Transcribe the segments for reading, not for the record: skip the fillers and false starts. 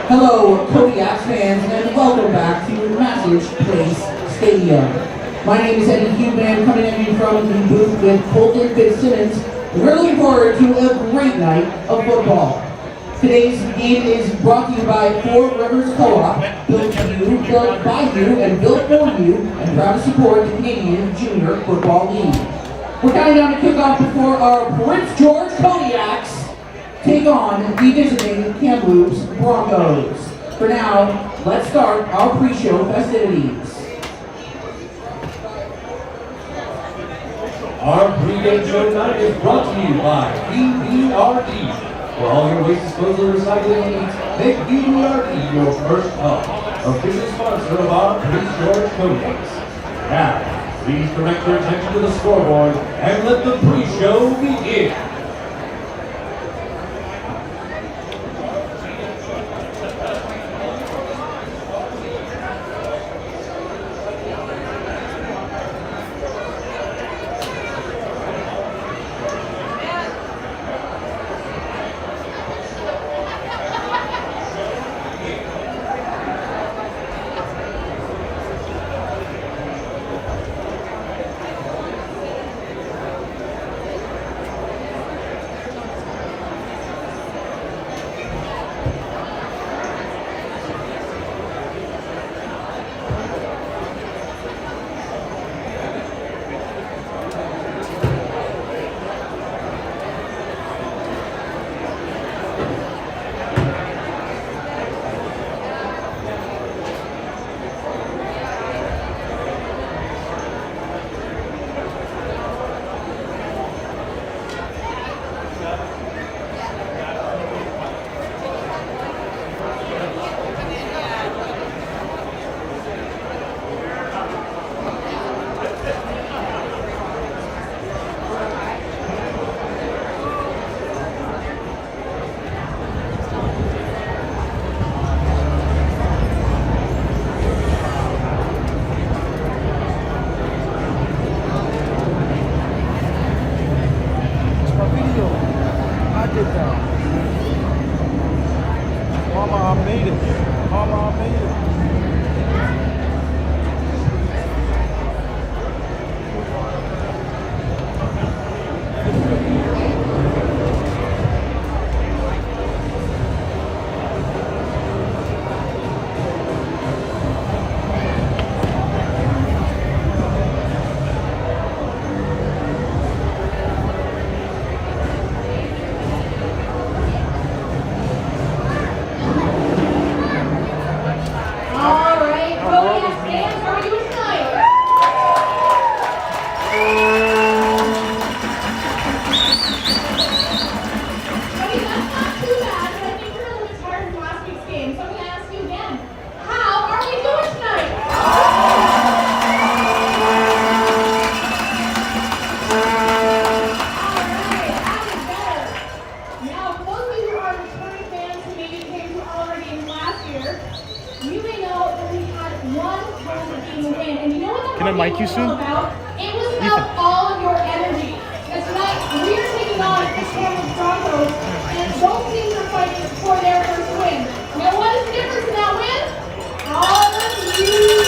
Hello, Kodiaks fans, and welcome back to Message Place Stadium. My name is Eddie Huban, coming at you from the booth with Colton Fitzsimmons. We're looking forward to a great night of football. Today's game is brought to you by Four Rivers Co-op, built to you, built by you, and built for you, and proud to support the Canadian Junior Football League. We're counting down to kick off before our Prince George Kodiaks take on the visiting Kamloops Broncos. For now, let's start our pre-show festivities. Our pre-game show tonight is brought to you by BBRD. For all your waste disposal and recycling needs, make BBRD your first hub, official sponsor of our Prince George Kodiaks. Now, please direct your attention to the scoreboard and let the pre-show begin. Can I mic you soon? It was about all of your energy. And tonight, we are taking on the Kamloops Broncos, and both teams are fighting for their first win. Now, what is the difference in that win? All of you.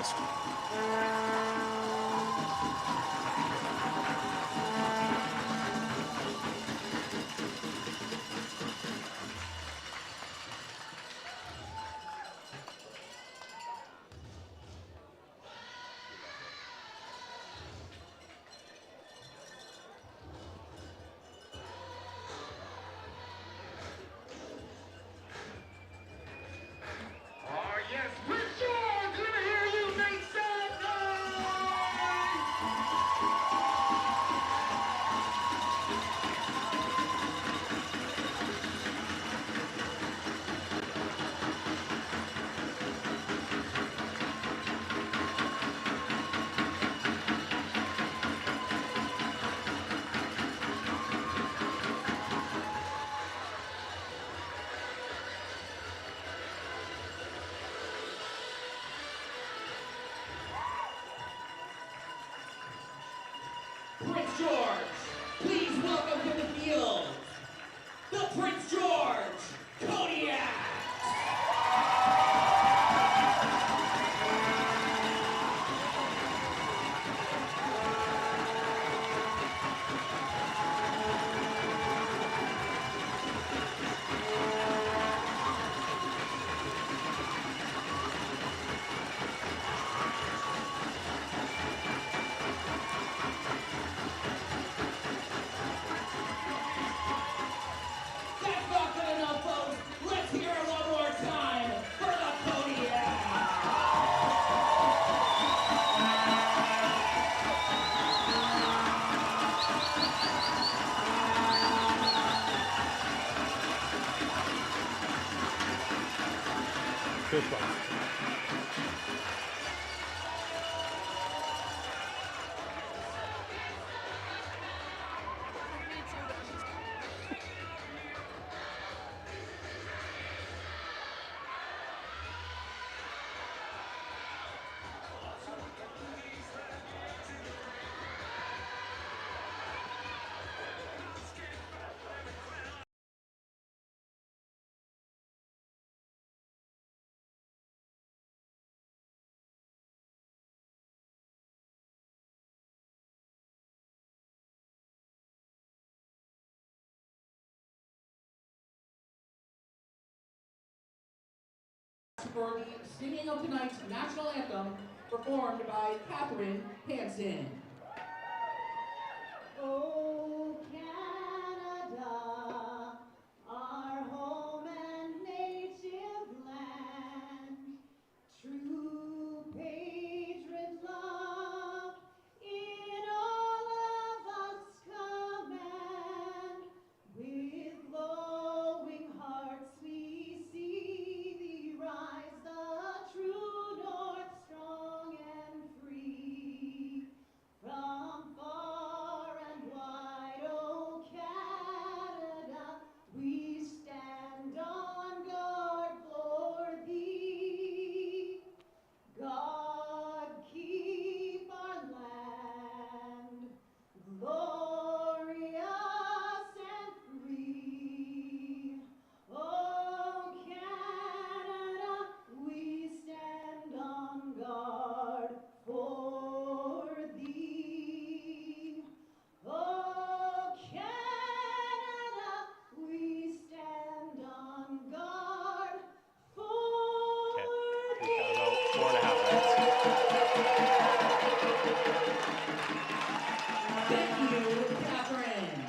desk. Oh yes, Prince George, let me hear you make some Prince George, please welcome to the field, the Prince George Kodiaks. That's not good enough, folks. Let's hear it one more time for the Kodiaks. Fist bump. For the singing of tonight's national anthem, performed by Catherine Hansen. Oh, Canada, our home and native land, true patriot love in all of us command. With glowing hearts we see thee rise, the true north, strong and free. From far and wide, oh Canada, we stand on guard for thee. God keep our land glorious and free. Oh Canada, we stand on guard for thee. Oh Canada, we stand on guard for Okay. We've got about 4.5 minutes. Thank you, Catherine.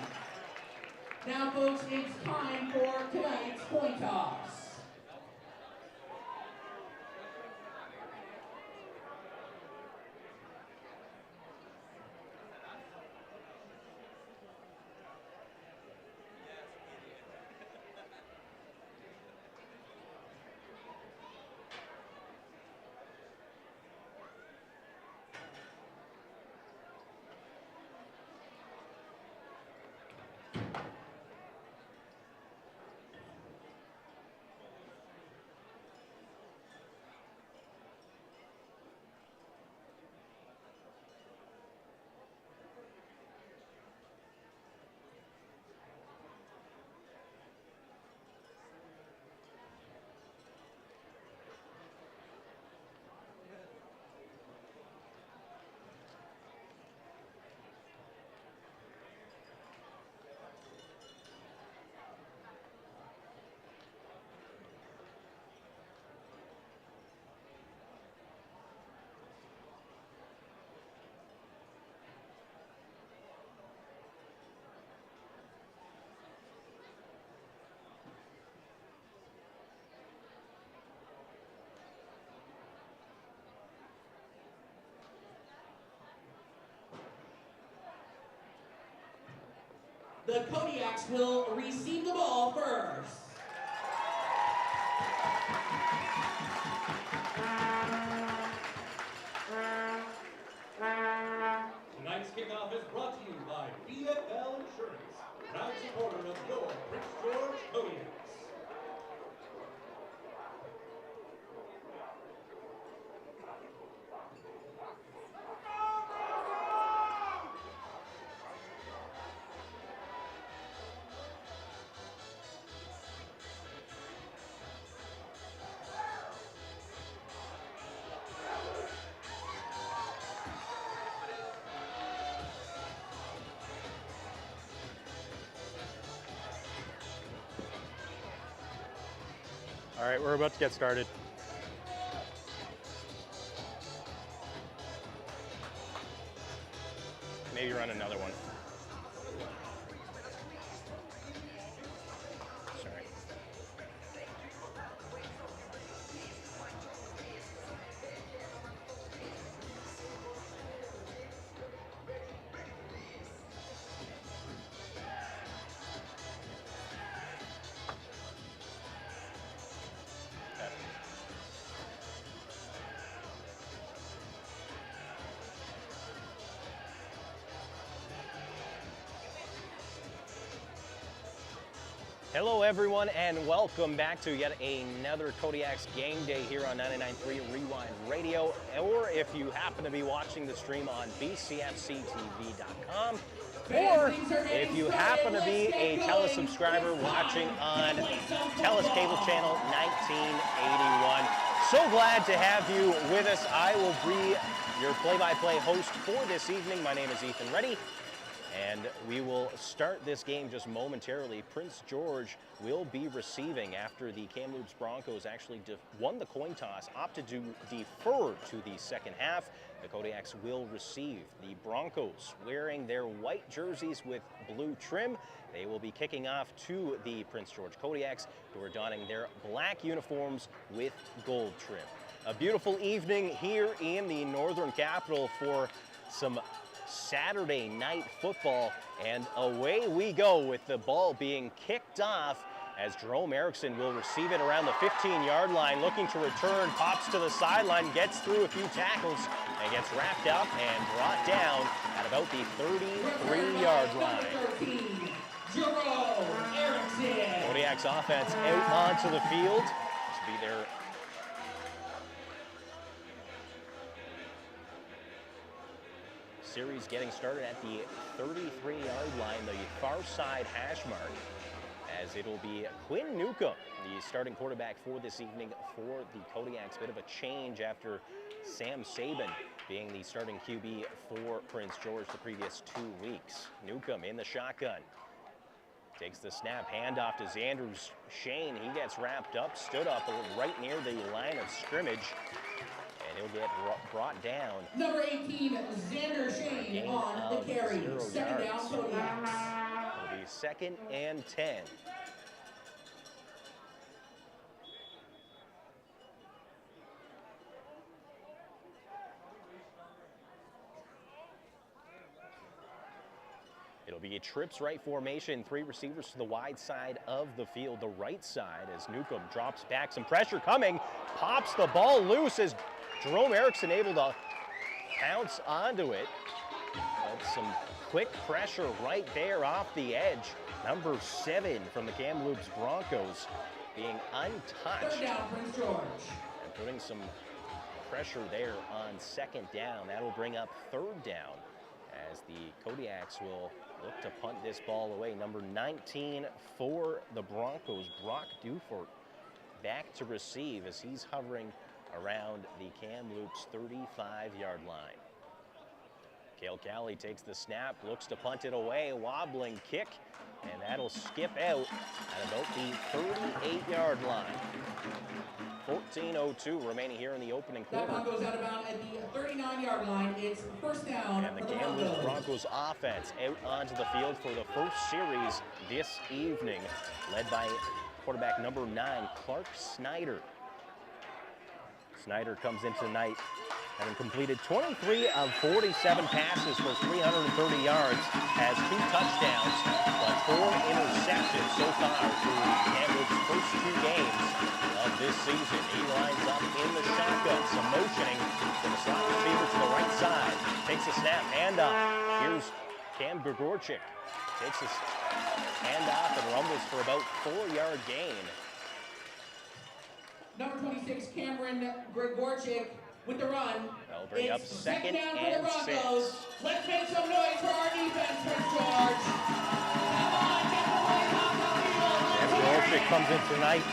Now, folks, it's time for tonight's coin toss. the Kodiaks will receive the ball first. Tonight's kickoff is brought to you by BFL Insurance, proud supporter of your Prince George Kodiaks. All right, we're about to get started. Maybe run another one. Sorry. Hello everyone and welcome back to yet another Kodiaks game day here on 99.3 Rewind Radio, or if you happen to be watching the stream on bcfctv.com, or if you happen to be a telesubscriber watching on Telus Cable Channel 1981. So glad to have you with us. I will be your play-by-play host for this evening. My name is Ethan Reddy. And we will start this game just momentarily. Prince George will be receiving after the Kamloops Broncos actually won the coin toss, opted to defer to the second half. The Kodiaks will receive. The Broncos wearing their white jerseys with blue trim. They will be kicking off to the Prince George Kodiaks, who are donning their black uniforms with gold trim. A beautiful evening here in the Northern Capital for some Saturday night football, and away we go with the ball being kicked off as Jerome Erickson will receive it around the 15-yard line, looking to return, pops to the sideline, gets through a few tackles, and gets wrapped up and brought down at about the 33-yard line. Jerome Erickson. Kodiaks offense out onto the field to be their series getting started at the 33-yard line, the far side hash mark, as it'll be Quinn Newcomb, the starting quarterback for this evening for the Kodiaks. Bit of a change after Sam Sabin being the starting QB for Prince George the previous 2 weeks. Newcomb in the shotgun. Takes the snap, handoff to Xander Shane. He gets wrapped up, stood up right near the line of scrimmage. And he'll get brought down. Number 18, Xander Shane on the carry. Second down, Kodiaks. It'll be 2nd and 10. It'll be a trips right formation, 3 receivers to the wide side of the field, the right side, as Newcomb drops back. Some pressure coming, pops the ball loose as Jerome Erickson able to pounce onto it. But some quick pressure right there off the edge. Number 7 from the Kamloops Broncos being untouched. Third down, Prince George. And putting some pressure there on 2nd down. That'll bring up 3rd down as the Kodiaks will look to punt this ball away. Number 19 for the Broncos, Brock Dufort, back to receive as he's hovering around the Kamloops 35-yard line. Cale Cowley takes the snap, looks to punt it away, wobbling kick, and that'll skip out at about the 38-yard line. 14:02 remaining here in the opening quarter. That ball goes out of bounds at the 39-yard line. It's first down. And the Kamloops Broncos offense out onto the field for the first series this evening, led by quarterback number 9, Clark Snyder. Snyder comes in tonight having completed 23 of 47 passes for 330 yards, has 2 touchdowns, but 4 interceptions so far through Kamloops' first 2 games of this season. He lines up in the shotgun, some motioning from the slot receiver to the right side. Takes a snap, handoff. Here's Cam Gregorczyk. Takes a handoff and rumbles for about 4-yard gain. Number 26, Cameron Gregorczyk with the run. That'll bring up It's second down for the and Broncos. 6. Let's make some noise for our defense, Prince George. Come on, get the way off the field. Cam Gregorczyk comes in tonight,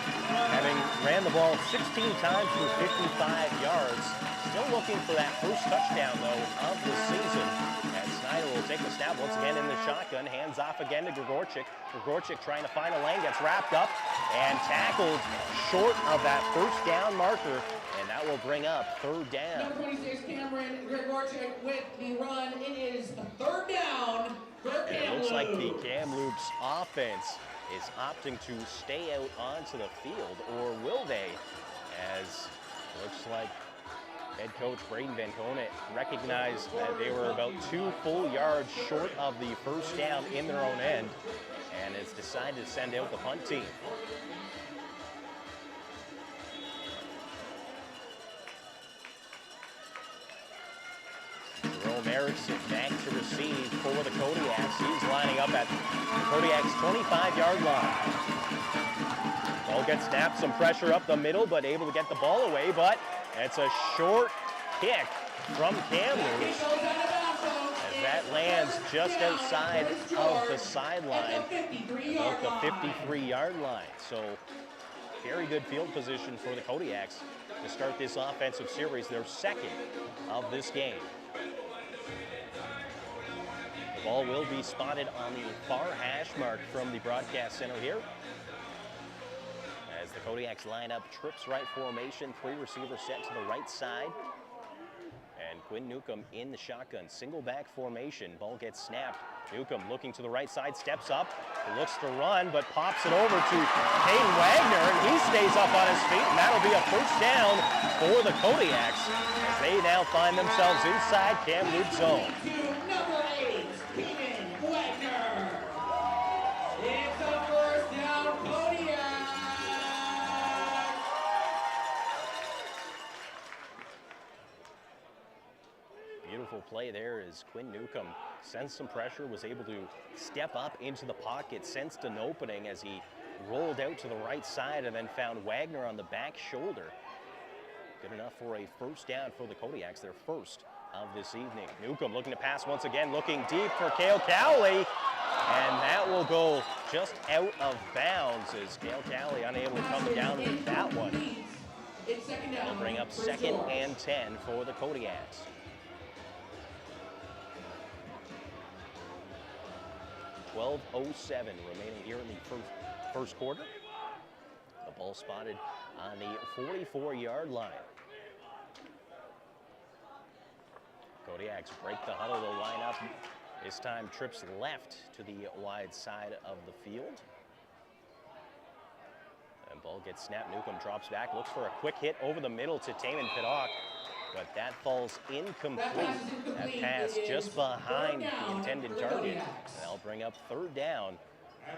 having ran the ball 16 times for 55 yards. Still looking for that first touchdown, though, of the season. And Snyder will take the snap once again in the shotgun. Hands off again to Gregorczyk. Gregorczyk trying to find a lane, gets wrapped up and tackled short of that first down marker. And that will bring up 3rd down. Number 26, Cameron Gregorczyk with the run. It is 3rd down for And it looks like the Kamloops. Kamloops offense is opting to stay out onto the field, or will they? As looks like head coach Braden Van Conant recognized that they were about 2 full yards short of the first down in their own end, and has decided to send out the punt team. Jerome Erickson back to receive for the Kodiaks. He's lining up at the Kodiaks' 25-yard line. Ball gets snapped, some pressure up the middle, but able to get the ball away, but it's a short kick from Kamloops as that lands just outside of the sideline, about the 53-yard line. So very good field position for the Kodiaks to start this offensive series, their 2nd of this game. The ball will be spotted on the far hash mark from the broadcast center here. As the Kodiaks line up trips right formation, 3 receivers set to the right side. And Quinn Newcomb in the shotgun, single back formation. Ball gets snapped. Newcomb looking to the right side, steps up, looks to run, but pops it over to Hayden Wagner, and he stays up on his feet, and that'll be a first down for the Kodiaks as they now find themselves inside Kamloops zone. Number 8, Hayden Wagner. It's a first down, Kodiak. Beautiful play there as Quinn Newcomb sensed some pressure, was able to step up into the pocket, sensed an opening as he rolled out to the right side and then found Wagner on the back shoulder. Good enough for a first down for the Kodiaks, their first of this evening. Newcomb looking to pass once again, looking deep for Cale Cowley, and that will go just out of bounds as Cale Cowley unable to come down with that one. It's 2nd down. They'll bring up 2nd and 10 for the Kodiaks. 12:07 remaining here in the first quarter. The ball spotted on the 44-yard line. Kodiaks break the huddle, they'll line up. This time trips left to the wide side of the field. And ball gets snapped, Newcomb drops back, looks for a quick hit over the middle to Taman Pidock, but that falls incomplete. That pass just behind the intended target. And that'll bring up 3rd down.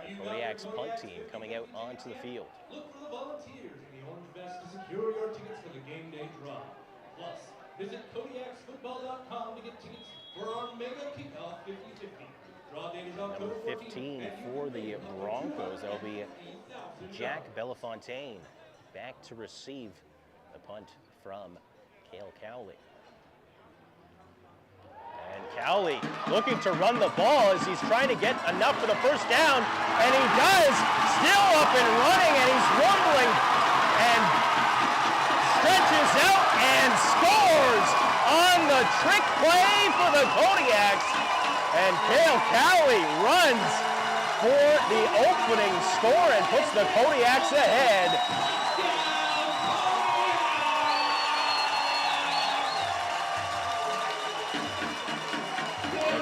The Kodiaks punt team coming out onto the field. Look for the volunteers in the orange vest to secure your tickets for the game day draw. Plus, visit KodiaksFootball.com to get tickets for our mega kickoff 50-50. Draw date is October Number 14th, 15 for the Broncos. That'll be Jack Belafontaine back to receive the punt from Cale Cowley. And Cowley looking to run the ball as he's trying to get enough for the first down, and he does, still up and running, and he's rumbling and stretches out and scores on the trick play for the Kodiaks, and Cale Cowley runs for the opening score and puts the Kodiaks ahead.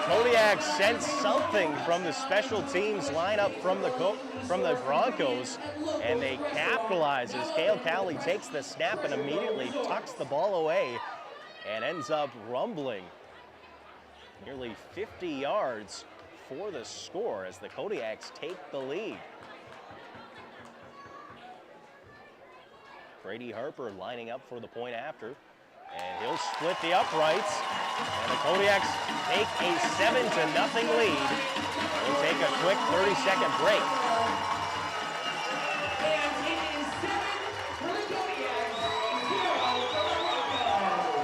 Kodiaks sense something from the special teams lineup from the Broncos, and they capitalize as Cale Cowley takes the snap and immediately tucks the ball away and ends up rumbling nearly 50 yards for the score as the Kodiaks take the lead. Brady Harper lining up for the point after, and he'll split the uprights, and the Kodiaks take a 7-0 lead. We'll take a quick 30-second break. And it is 7 for the Kodiaks, 0 for the Broncos.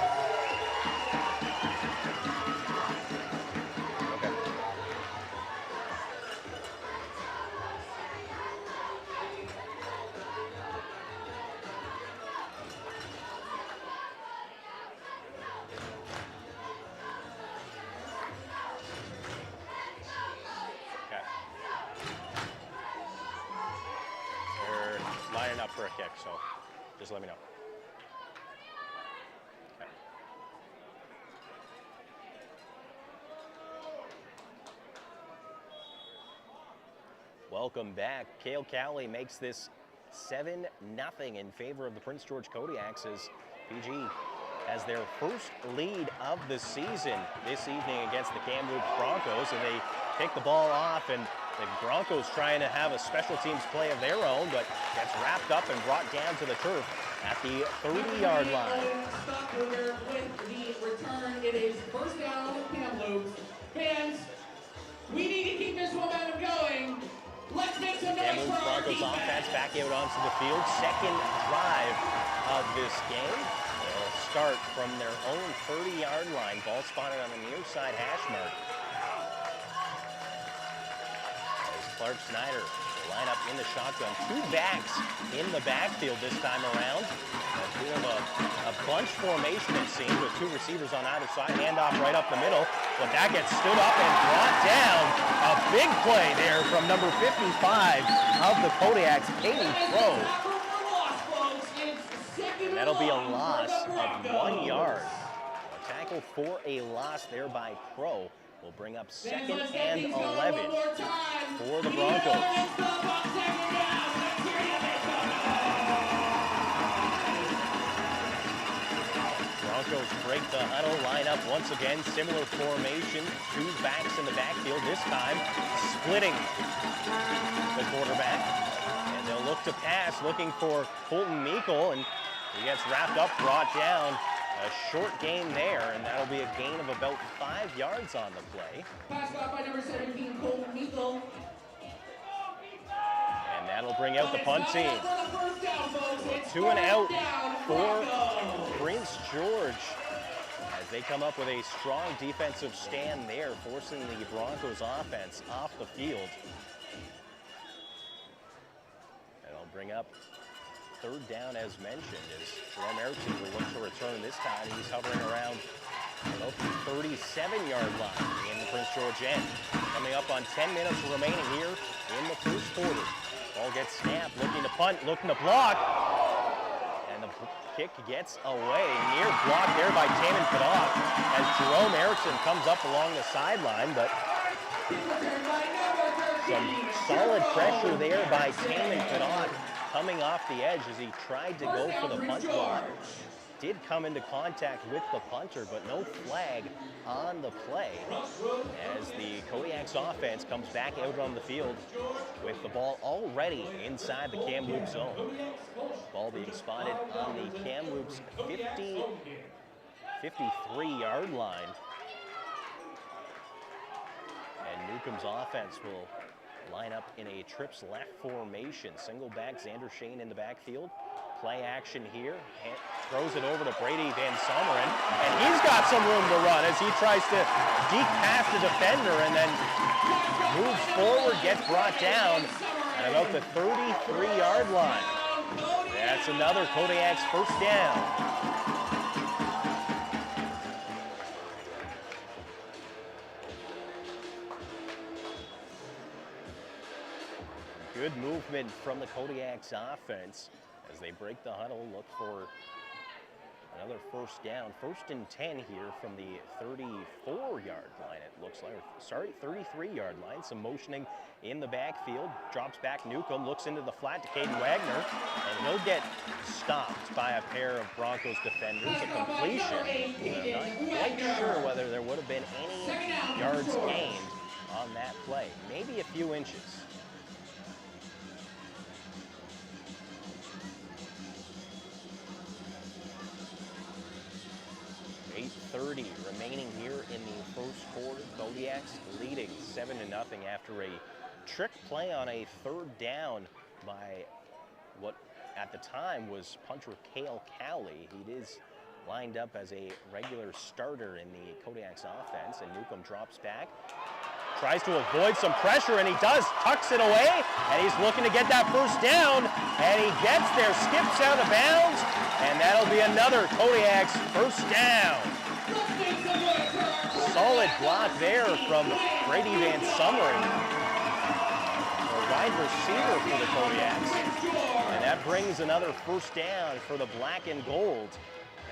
Okay. They're lining up for a kick, so just let me know. Okay. Welcome back. Cale Cowley makes this 7-0 in favor of the Prince George Kodiaks as PG has their first lead of the season this evening against the Kamloops Broncos, and they pick the ball off, and the Broncos trying to have a special teams play of their own, but gets wrapped up and brought down to the turf at the 30-yard line. Stop order with the return. It is first down, Kamloops. Fans, we need to keep this momentum going. Let's make some noise Kamloops for our Broncos defense. offense back out onto the field. Second drive of this game. They'll start from their own 30-yard line. Ball spotted on the near side hash mark. As Clark Snyder will line up in the shotgun. Two backs in the backfield this time around. A bit of a bunch formation, it seems, with two receivers on either side. Handoff right up the middle, but that gets stood up and brought down. A big play there from number 55 of the Kodiaks, Katie Crow. And that'll be a loss of 1 yard. A tackle for a loss there by Crow will bring up 2nd and 11 for the Broncos. Broncos break the huddle, line up once again, similar formation, two backs in the backfield, this time splitting the quarterback. And they'll look to pass, looking for Colton Meikle, and he gets wrapped up, brought down. A short gain there, and that'll be a gain of about 5 yards on the play. Pass off by number 17, Colton Meikle. And that'll bring out the punt team. 2 and out for Prince George as they come up with a strong defensive stand there, forcing the Broncos offense off the field. And I'll bring up third down as mentioned as Jerome Erickson will look to return this time. He's hovering around the 37-yard line in the Prince George end. Coming up on 10 minutes remaining here in the first quarter. Ball gets snapped, looking to punt, looking to block. And the kick gets away. Near block there by Taman Kadoff as Jerome Erickson comes up along the sideline, but some solid pressure there by Taman Kadoff coming off the edge as he tried to go for the punt block. Did come into contact with the punter, but no flag on the play as the Kodiaks offense comes back out on the field with the ball already inside the Kamloops zone. Ball being spotted on the Kamloops 53-yard line. And Newcomb's offense will line up in a trips left formation. Single back, Xander Shane in the backfield. Play action here. Throws it over to Brady Van Someren, and he's got some room to run as he tries to deke past the defender and then moves forward, gets brought down at about the 33-yard line. That's another Kodiaks first down. Good movement from the Kodiaks offense as they break the huddle, look for Another first down, 1st and 10 here from the 34-yard line, it looks like. Sorry, 33-yard line. Some motioning in the backfield. Drops back Newcomb, looks into the flat to Caden Wagner, and he'll get stopped by a pair of Broncos defenders. A completion. I'm not quite sure whether there would have been any yards gained on that play. Maybe a few inches. 8:30 remaining here in the first quarter. Kodiaks leading 7-0 after a trick play on a 3rd down by what at the time was punter Cale Cowley. He is lined up as a regular starter in the Kodiaks offense, and Newcomb drops back. Tries to avoid some pressure, and he does, tucks it away, and he's looking to get that first down, and he gets there, skips out of bounds, and that'll be another Kodiaks first down. Solid block there from Brady Van Summering, a wide receiver for the Kodiaks, and that brings another first down for the black and gold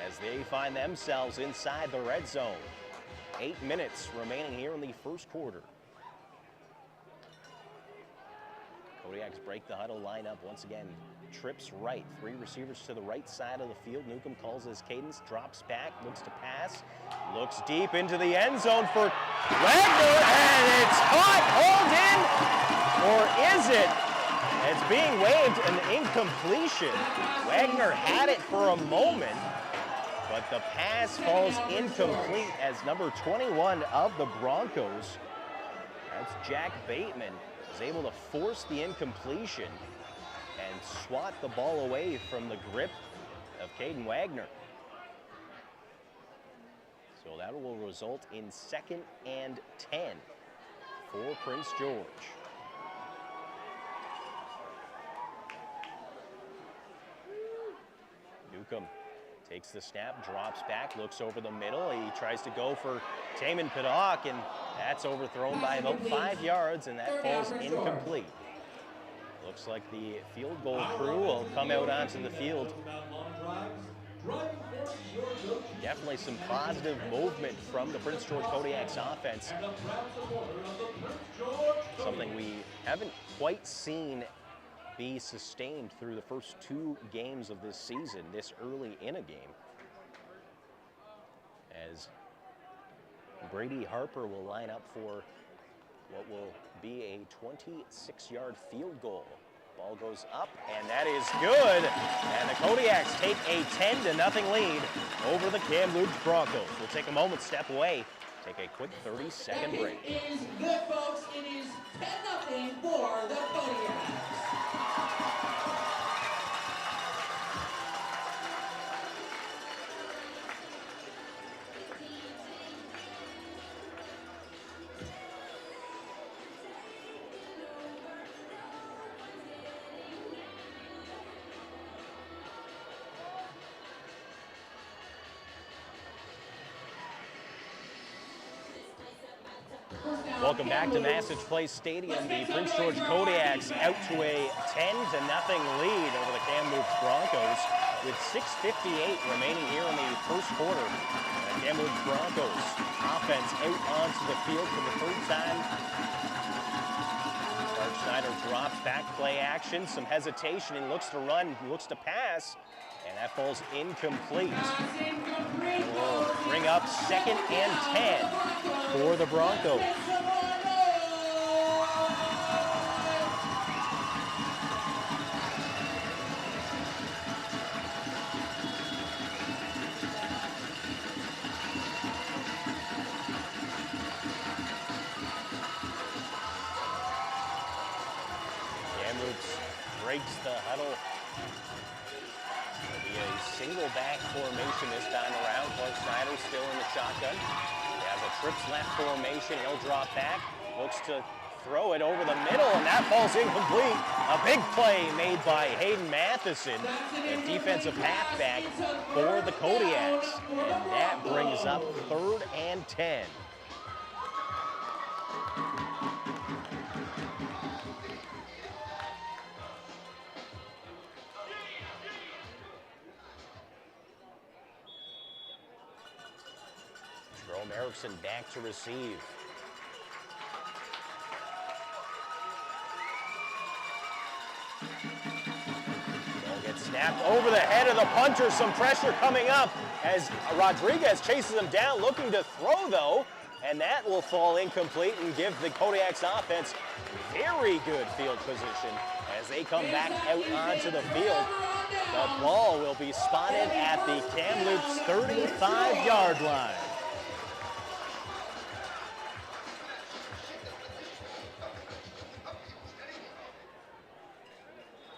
as they find themselves inside the red zone. 8 minutes remaining here in the first quarter. Kodiaks break the huddle lineup once again. Trips right, 3 receivers to the right side of the field. Newcomb calls his cadence, drops back, looks to pass, looks deep into the end zone for Wagner, and it's caught, hauled in, or is it? It's being waved, an incompletion. Wagner had it for a moment, but the pass falls incomplete as number 21 of the Broncos, that's Jack Bateman, is able to force the incompletion and swat the ball away from the grip of Caden Wagner. So that will result in 2nd and 10 for Prince George. Newcomb takes the snap, drops back, looks over the middle. He tries to go for Taman Padak, and that's overthrown by about 5 yards, and that falls incomplete. Looks like the field goal crew will come out onto the field. Definitely some positive movement from the Prince George Kodiaks offense. Something we haven't quite seen be sustained through the first 2 games of this season, this early in a game. As Brady Harper will line up for what will be a 26-yard field goal. Ball goes up, and that is good. And the Kodiaks take a 10-0 lead over the Kamloops Broncos. We'll take a moment, step away, take a quick 30-second break. It is good, folks. It is 10-0 for the Kodiaks. Welcome back to Massage Place Stadium. The Prince George Kodiaks out to a 10-0 lead over the Kamloops Broncos with 6:58 remaining here in the first quarter. The Kamloops Broncos offense out onto the field for the 3rd time. Mark Schneider drops back, play action, some hesitation, and looks to run, looks to pass, and that falls incomplete. We'll bring up 2nd and 10 for the Broncos. Breaks the huddle. It'll be a single back formation this time around. Clark Snyder still in the shotgun. He has a trips left formation. He'll drop back. Looks to throw it over the middle, and that falls incomplete. A big play made by Hayden Matheson, a defensive halfback for the Kodiaks. And that brings up 3rd and 10. Jerome Erickson back to receive. Ball gets snapped over the head of the punter. Some pressure coming up as Rodriguez chases him down, looking to throw though, and that will fall incomplete and give the Kodiaks offense very good field position as they come back out onto the field. The ball will be spotted at the Kamloops 35-yard line.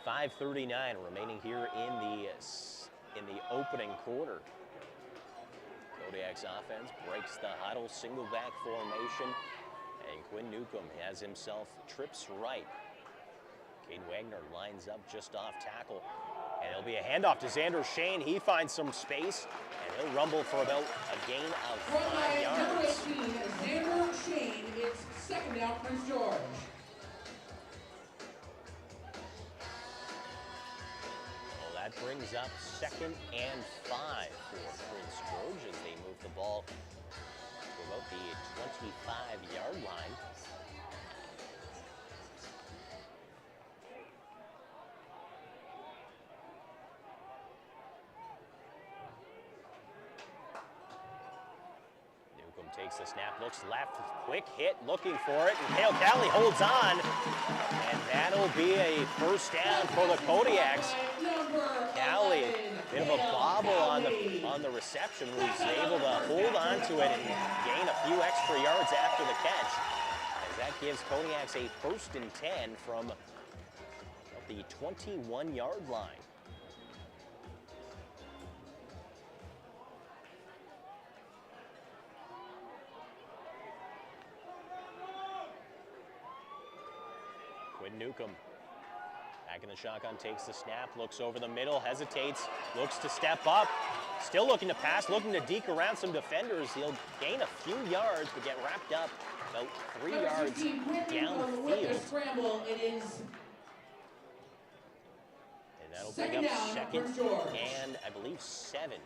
.5:39 remaining here in the opening quarter. Kodiak's offense breaks the huddle, single back formation, and Quinn Newcomb has himself trips right. Cade Wagner lines up just off tackle, and it'll be a handoff to Xander Shane. He finds some space, and he'll rumble for about a gain of 5 yards. Xander Shane, it's second down, Prince George. Well, that brings up 2nd and 5 for Prince George as they move the ball to about the 25-yard line. Takes the snap, looks left, quick hit, looking for it, and Cale Cali holds on, and that'll be a first down for the Kodiaks. Cali, bit of a bobble on the reception, was able to hold on to it and gain a few extra yards after the catch, as that gives Kodiaks a 1st and 10 from the 21-yard line. Quinn Newcomb back in the shotgun, takes the snap, looks over the middle, hesitates, looks to step up, still looking to pass, looking to deke around some defenders. He'll gain a few yards, but get wrapped up about 3 yards downfield. Scramble, it is. And that'll bring up 2nd and I believe 7.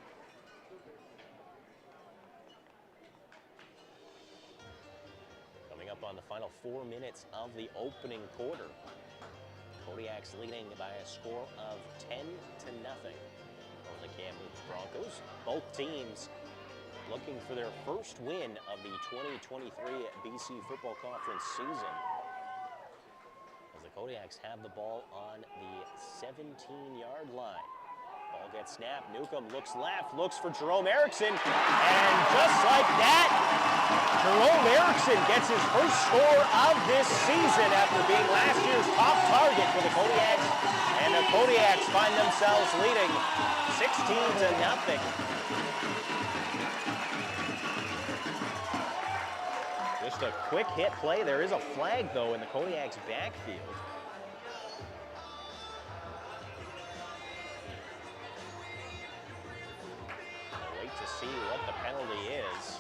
Coming up on the final 4 minutes of the opening quarter. Kodiaks leading by a score of 10-0 over the Kamloops Broncos. Both teams looking for their first win of the 2023 BC Football Conference season. As the Kodiaks have the ball on the 17-yard line. Ball gets snapped, Newcomb looks left, looks for Jerome Erickson, and just like that, Jerome Erickson gets his first score of this season after being last year's top target for the Kodiaks, and the Kodiaks find themselves leading 16-0. Just a quick hit play. There is a flag, though, in the Kodiaks' backfield. To see what the penalty is.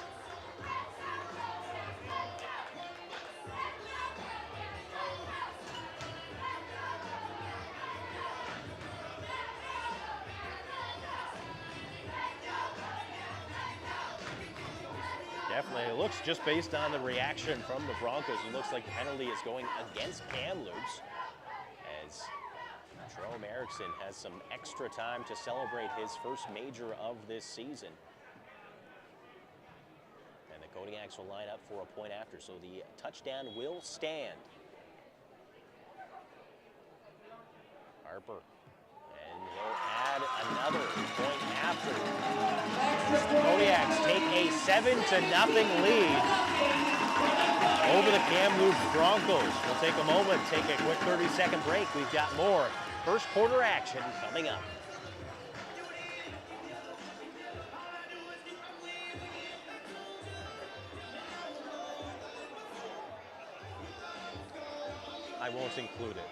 Definitely, it looks just based on the reaction from the Broncos, it looks like the penalty is going against Kamloops as Jerome Erickson has some extra time to celebrate his first major of this season. And the Kodiaks will line up for a point after, so the touchdown will stand. Harper, and he'll add another point after. Kodiaks take a 7-0 lead over the Kamloops Broncos. We'll take a moment, take a quick 30-second break. We've got more first quarter action coming up. I won't include it.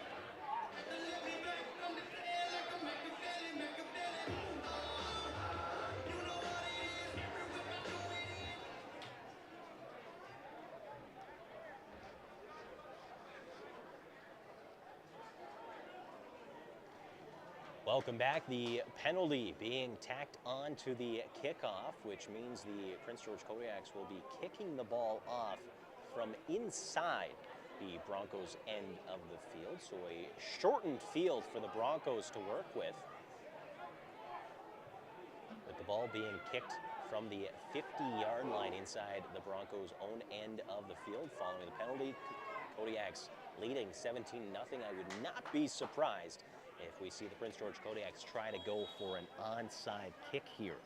Welcome back. The penalty being tacked on to the kickoff, which means the Prince George Kodiaks will be kicking the ball off from inside the Broncos' end of the field. So a shortened field for the Broncos to work with the ball being kicked from the 50-yard line inside the Broncos' own end of the field following the penalty. Kodiaks leading 17-0. I would not be surprised if we see the Prince George Kodiaks try to go for an onside kick here.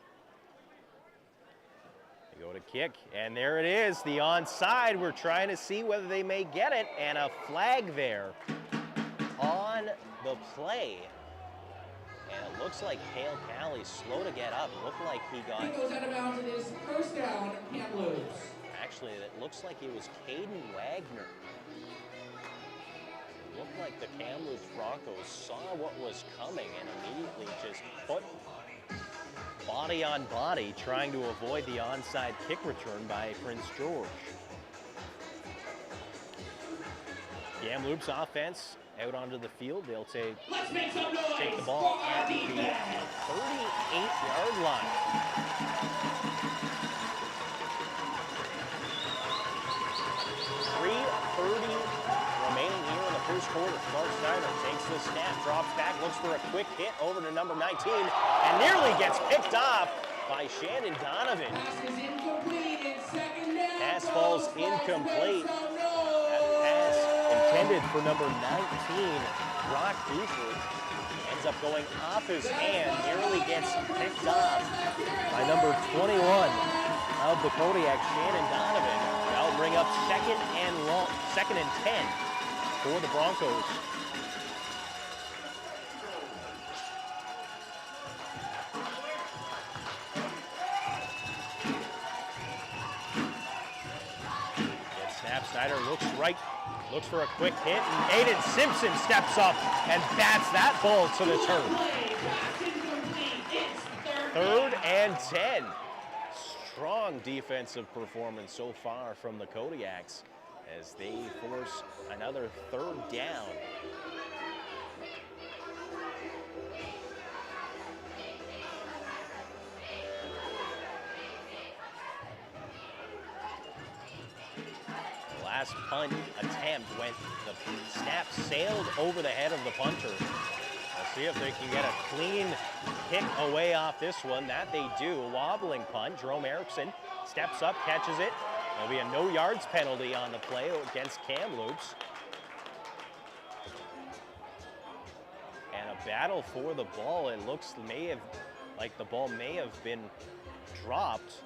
They go to kick, and there it is, the onside. We're trying to see whether they may get it, and a flag there on the play. And it looks like Cale Calley's slow to get up. It looked like he got... He goes out of bounds and is first down, Kamloops. Actually, it looks like it was Caden Wagner. It looked like the Kamloops Broncos saw what was coming and immediately just put body on body trying to avoid the onside kick return by Prince George. Kamloops offense out onto the field. They'll take the ball at the 38-yard line. 3:30 remaining here in the first quarter. Clark Snyder takes the snap, drops back, looks for a quick hit over to number 19, and nearly gets picked off by Shannon Donovan. Pass is incomplete. It's second down. Pass falls incomplete. Pass intended for number 19, Brock Buford, ends up going off his hand, nearly gets picked off by number 21 of the Kodiak, Shannon Donovan. That'll bring up second and 10 for the Broncos. Snyder looks right, looks for a quick hit, and Aiden Simpson steps up and bats that ball to the turf. Third and 10. Strong defensive performance so far from the Kodiaks as they force another third down. Last punt attempt went, the snap sailed over the head of the punter. Let's see if they can get a clean kick away off this one. That they do. A wobbling punt. Jerome Erickson steps up, catches it. There'll be a no yards penalty on the play against Kamloops. And a battle for the ball. It looks like the ball may have been dropped.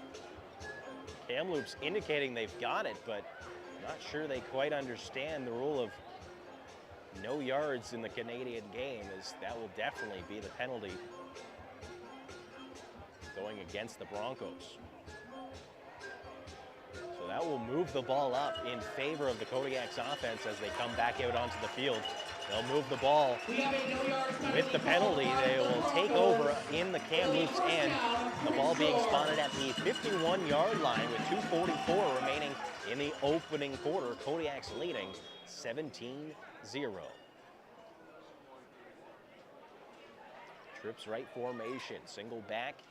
Kamloops indicating they've got it, but not sure they quite understand the rule of no yards in the Canadian game, as that will definitely be the penalty going against the Broncos. So that will move the ball up in favor of the Kodiaks offense as they come back out onto the field. They'll move the ball with the penalty. They will take over in the Kamloops end. The ball being spotted at the 51-yard line with 2:44 remaining in the opening quarter. Kodiaks leading 17-0. Trips right formation, single back.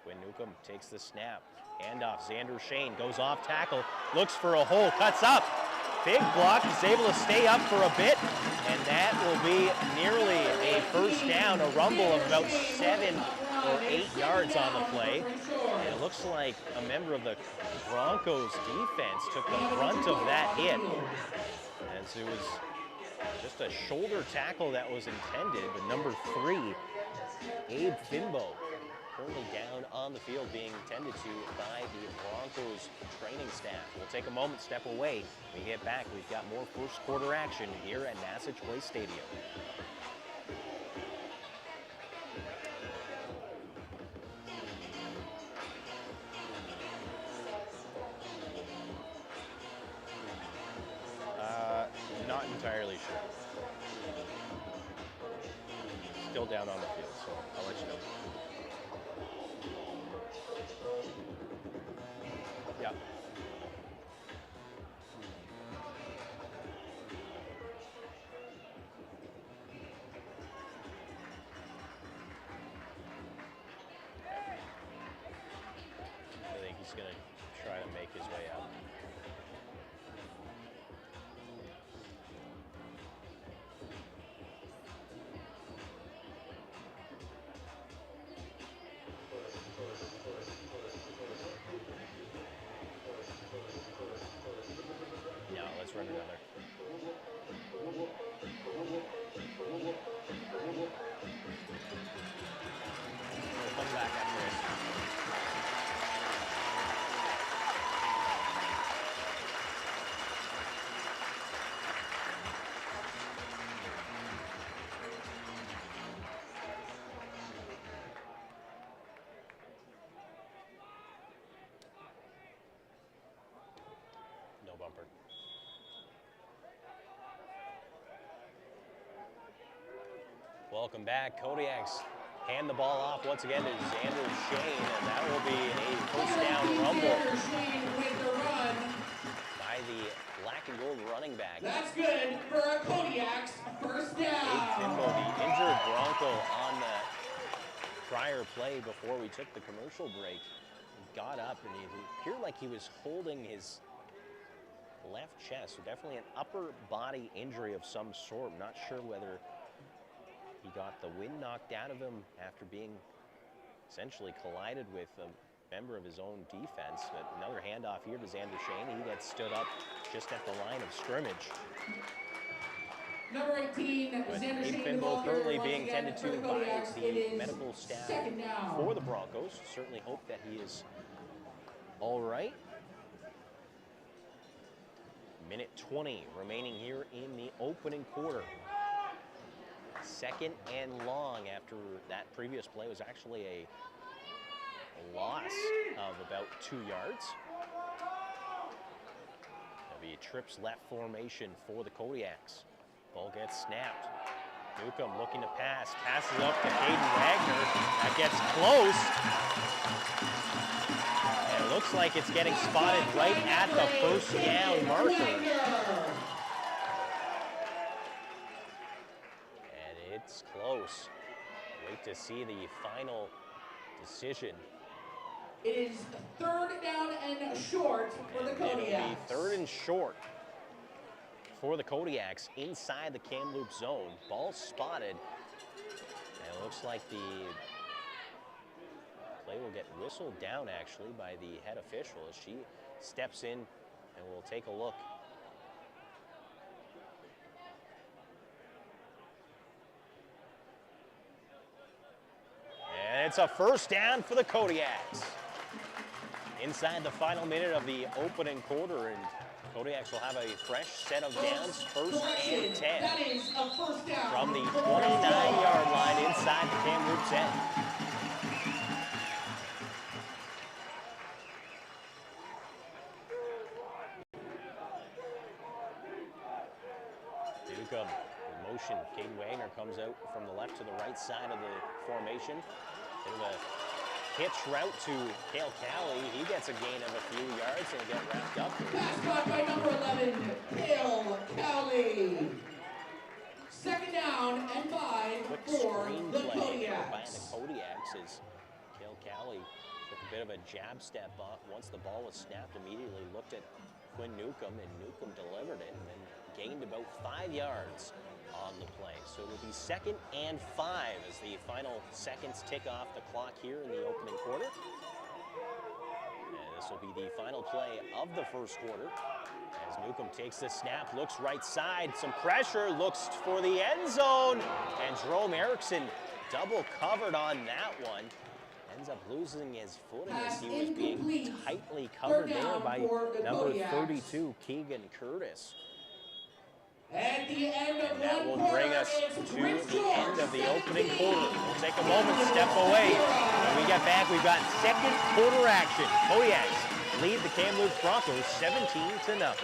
Quinn Newcomb takes the snap. Handoff, Xander Shane goes off tackle, looks for a hole, cuts up. Big block, he's able to stay up for a bit, and that will be nearly a first down, a rumble of about 7 or 8 yards on the play. And it looks like a member of the Broncos defense took the brunt of that hit, as it was just a shoulder tackle that was intended, but number 3, Abe Finbo, currently down on the field being tended to by the Broncos training staff. We'll take a moment, step away. When we get back, we've got more first quarter action here at Nassich Place Stadium. Not entirely sure. Still down on the field, so I'll let you know. Yeah. his way up. No, let's run another. We'll come back after this. No bumper. Welcome back. Kodiaks hand the ball off once again to Xander Shane, and that will be a first down rumble With the run. by the black and gold running back. That's good for a Kodiaks first Dave Kimball, down. the injured Bronco on the prior play before we took the commercial break, got up and he appeared like he was holding his left chest. So definitely an upper body injury of some sort. I'm not sure whether he got the wind knocked out of him after being essentially collided with a member of his own defense. But another handoff here to Xander Shane. He gets stood up just at the line of scrimmage. Number 18, But Xander Dave Shane, Kimball Walker, currently once being again tended for to by Kodiaks. It the is medical staff second down. for the Broncos. Certainly hope that he is all right. Minute 20 remaining here in the opening quarter. Second and long after that previous play was actually a loss of about 2 yards. There'll be a trips left formation for the Kodiaks. Ball gets snapped. Newcomb looking to pass, passes up to Caden Wagner. That gets close. And it looks like it's getting spotted right at the first down marker. And it's close. Wait to see the final decision. It is third down and short for the It'll be Kodiaks. third and short for the Kodiaks inside the Kamloops zone. Ball spotted. And it looks like the play will get whistled down actually by the head official as she steps in and we'll take a look. And it's a first down for the Kodiaks. Inside the final minute of the opening quarter, and Kodiaks will have a fresh set of downs, first and 10. That is a first down. From the 29-yard line inside the Kamloops end. Newcomb in motion. Caden Wagner comes out from the left to the right side of the formation. Bit of a hitch route to Cale Cowley. He gets a gain of a few yards and get wrapped up. Pass caught by number 11, Cale Cowley. Second down and 5 Quick for screen the play by Kodiaks. the Kodiaks as Cale Cowley took a bit of a jab step up. Once the ball was snapped, immediately looked at Quinn Newcomb, and Newcomb delivered it and then gained about 5 yards on the play. So it'll be second and 5 as the final seconds tick off the clock here in the opening quarter. And this will be the final play of the first quarter. As Newcomb takes the snap, looks right side, some pressure, looks for the end zone, and Jerome Erickson double covered on that one. Ends up losing his footing as he was being tightly covered there by number 32, Keegan Curtis. At the end of And that one will quarter, bring us it's to Rich the George, end of the opening 17. quarter. We'll take a moment, step away. When we get back, we've got second quarter action. Kodiaks lead the Kamloops Broncos 17-0.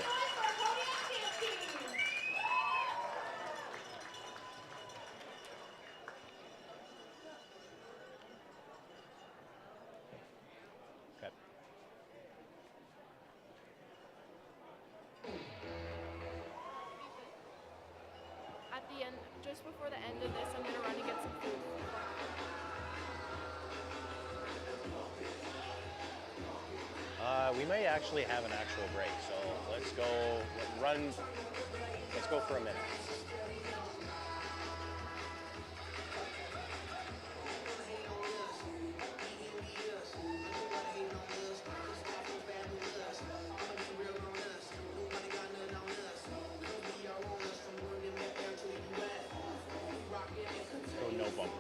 Okay. At the end, just before the end of this, I'm gonna run and get some food. We we might actually have an actual break. So let's go let's go for a minute. Let's go no bumper.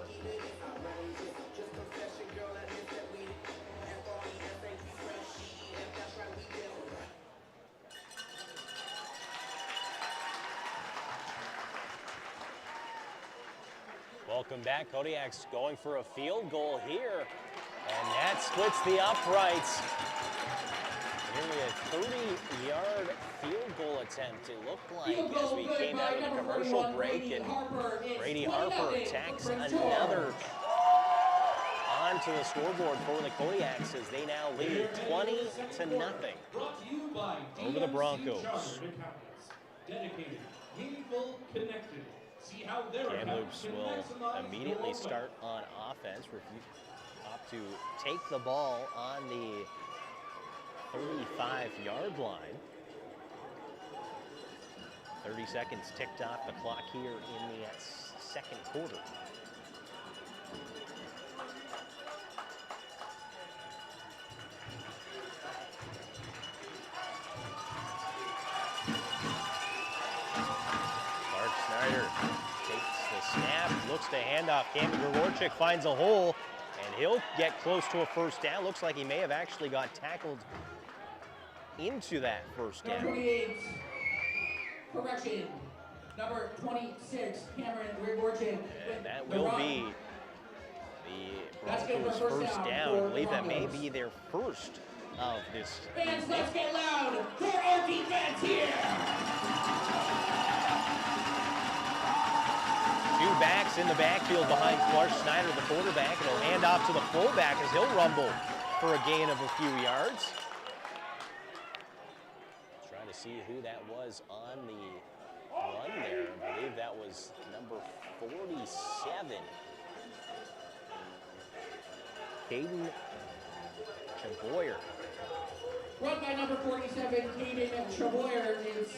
Welcome back. Kodiaks going for a field goal here, and that splits the uprights. Nearly a 30-yard field goal attempt, it looked like, as we came out of the commercial break, and Brady Harper tacks another onto the scoreboard for the Kodiaks as they now lead 20-0 Brought to you by over the Broncos. Chartered Accountants. Dedicated, meaningful, connected. See how their Kamloops will maximize immediately your start on offense. Opt to take the ball on the 35-yard line. 30 seconds ticked off the clock here in the second quarter. Snyder takes the snap, looks to hand off. Cam Grigorchik finds a hole, and he'll get close to a first down. Looks like he may have actually got tackled into that first down. Number 28, correction. Number 26, Cameron Grigorchik. And that will be the Broncos' first down. I believe that may be their first of this. Fans, let's get loud for our defense here. Two backs in the backfield behind Clark Snyder, the quarterback, and he'll hand off to the fullback as he'll rumble for a gain of a few yards. Trying to see who that was on the run there. I believe that was number 47. Caden Chaboyer. Run by number 47, Caden Chaboyer. Is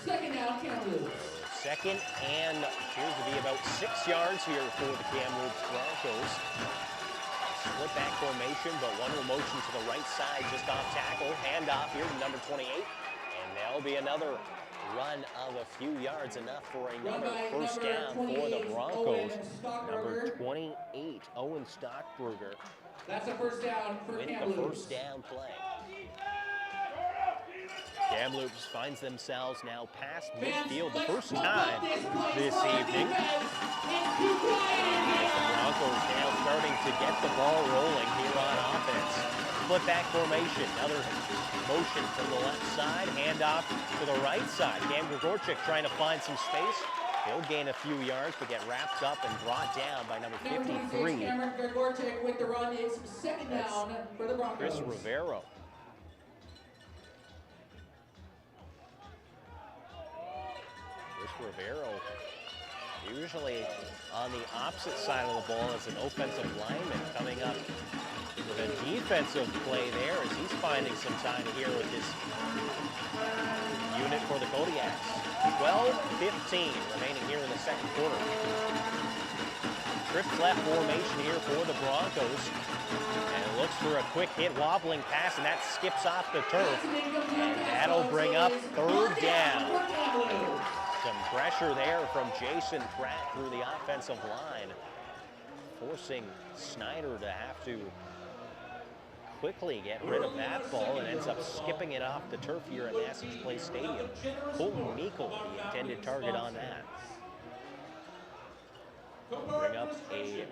second down, Kamloops. Second and appears to be about 6 yards here for the Kamloops Broncos. Split back formation, but one will motion to the right side just off tackle. Handoff here to number 28. And there'll be another run of a few yards, enough for another first down for the Broncos. Number 28, Owen Stockberger. That's a first down for with Kamloops. the first down play. Kamloops finds themselves now past midfield the first time this evening. The Broncos now starting to get the ball rolling here on offense. Split back formation, another motion from the left side, handoff to the right side. Cam Grigorchik trying to find some space. He'll gain a few yards, but get wrapped up and brought down by number 53. Cameron Grigorchik with the run. It's second down for the Broncos. Chris Rivero. Rivero usually on the opposite side of the ball as an offensive lineman, coming up with a defensive play there as he's finding some time here with his unit for the Kodiaks. 12-15 remaining here in the second quarter. Trips left formation here for the Broncos. And looks for a quick hit, wobbling pass, and that skips off the turf. And that'll bring up third down. Some pressure there from Jason Pratt through the offensive line, forcing Snyder to have to quickly get rid of that ball, and ends up skipping it off the turf here at Nassage Place Stadium. Colton Meikle, the intended target on that. Bring up a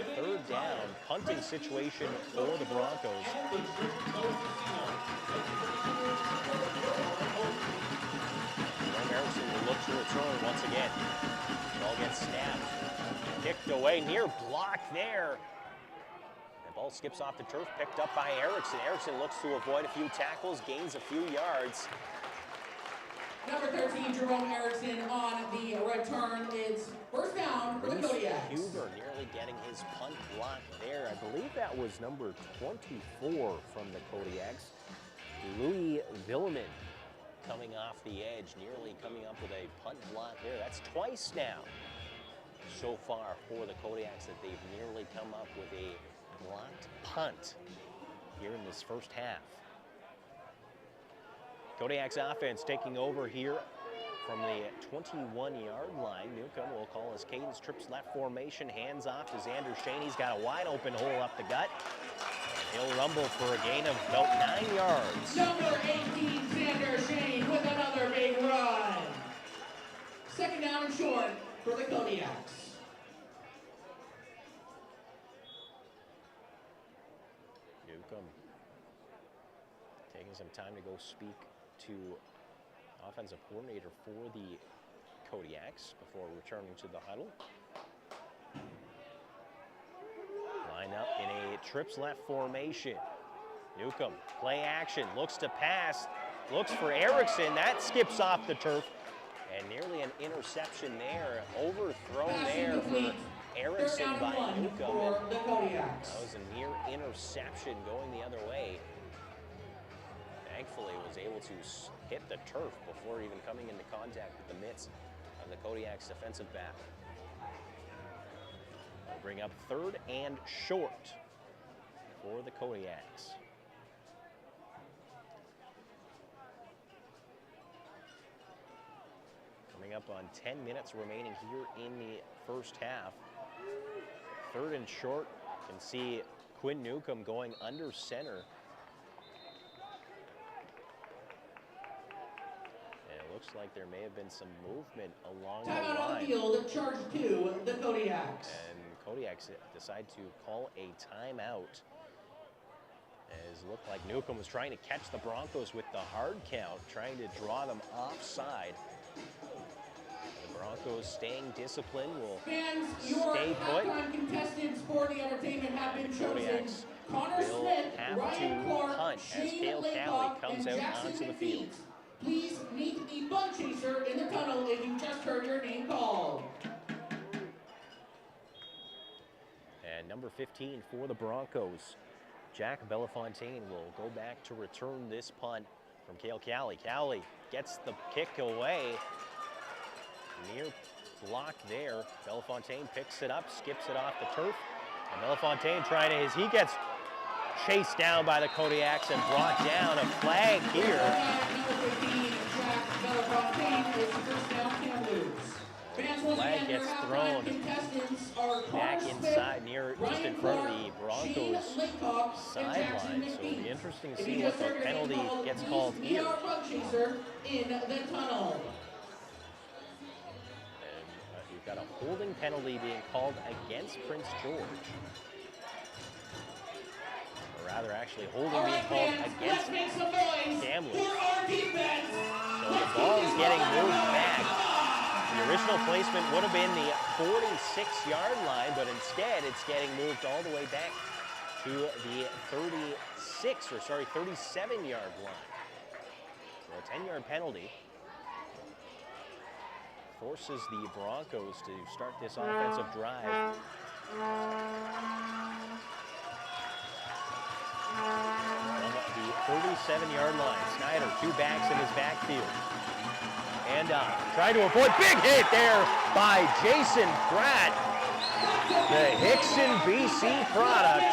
third down punting situation for the Broncos. Harrison will look to return once again. Ball gets snapped. Kicked away, near block there. The ball skips off the turf, picked up by Erickson. Erickson looks to avoid a few tackles, gains a few yards. Number 13, Jerome Erickson on the return. It's first down for the Reese Kodiaks. Huber nearly getting his punt block there. I believe that was number 24 from the Kodiaks. Louis Villemin coming off the edge, nearly coming up with a punt block there. That's twice now so far for the Kodiaks that they've nearly come up with a blocked punt here in this first half. Kodiaks offense taking over here from the 21-yard line. Newcomb will call his cadence trips left formation, hands off to Xander Shane. He's got a wide open hole up the gut. He'll rumble for a gain of about 9 yards. Number 18, Xander Shane with another big run. Second down and short for the Kodiaks. Newcomb taking some time to go speak to offensive coordinator for the Kodiaks before returning to the huddle. Line up in a trips left formation. Newcomb, play action, looks to pass, looks for Erickson. That skips off the turf. And nearly an interception there, overthrown there for Erickson by Newcomb. For the Kodiaks. That was a near interception going the other way. Thankfully, was able to hit the turf before even coming into contact with the mitts of the Kodiaks defensive back. We'll bring up third and short for the Kodiaks. Coming up on 10 minutes remaining here in the first half. Third and short, you can see Quinn Newcomb going under center. Looks like there may have been some movement along the Timeout on the line. field, charge to the Kodiaks. And Kodiaks decide to call a timeout. As it looked like Newcomb was trying to catch the Broncos with the hard count, trying to draw them offside. The Broncos staying disciplined will Fans, your stay put. halftime contestants for the entertainment have been Kodiaks chosen. Connor will Smith, have Ryan to Clark, punt as Shane Cale Cali Laycock, comes and out Jackson onto the McPeak. field. Please meet the bun chaser in the tunnel if you just heard your name called. And number 15 for the Broncos, Jack Bellefontaine will go back to return this punt from Cale Cali. Cali gets the kick away. Near block there. Bellefontaine picks it up, skips it off the turf. And Bellefontaine trying to, as he gets chased down by the Kodiaks and brought down. A flag here. Number 15, Jack Bellefontaine is first down Kamloops. Fans, once Flag again, your gets halftime thrown contestants are Connor back Smith, inside, near just Ryan in front of Clark, the Broncos Shane Laycock, and Jackson sideline. So it'll be McPeak. interesting to If see you what just heard the your name penalty gets please called meet here. our bun chaser in the tunnel. And we've got a holding penalty being called against Prince George. Or rather, actually, holding All being right, called fans, against let's make some noise Kamloops. for our defense. So the ball is getting moved back. The original placement would have been the 46-yard line, but instead it's getting moved all the way back to the 37-yard line. So a 10-yard penalty forces the Broncos to start this offensive drive. From the 37-yard line, Snyder, two backs in his backfield. And trying to avoid, big hit there by Jason Pratt, the Hickson BC product,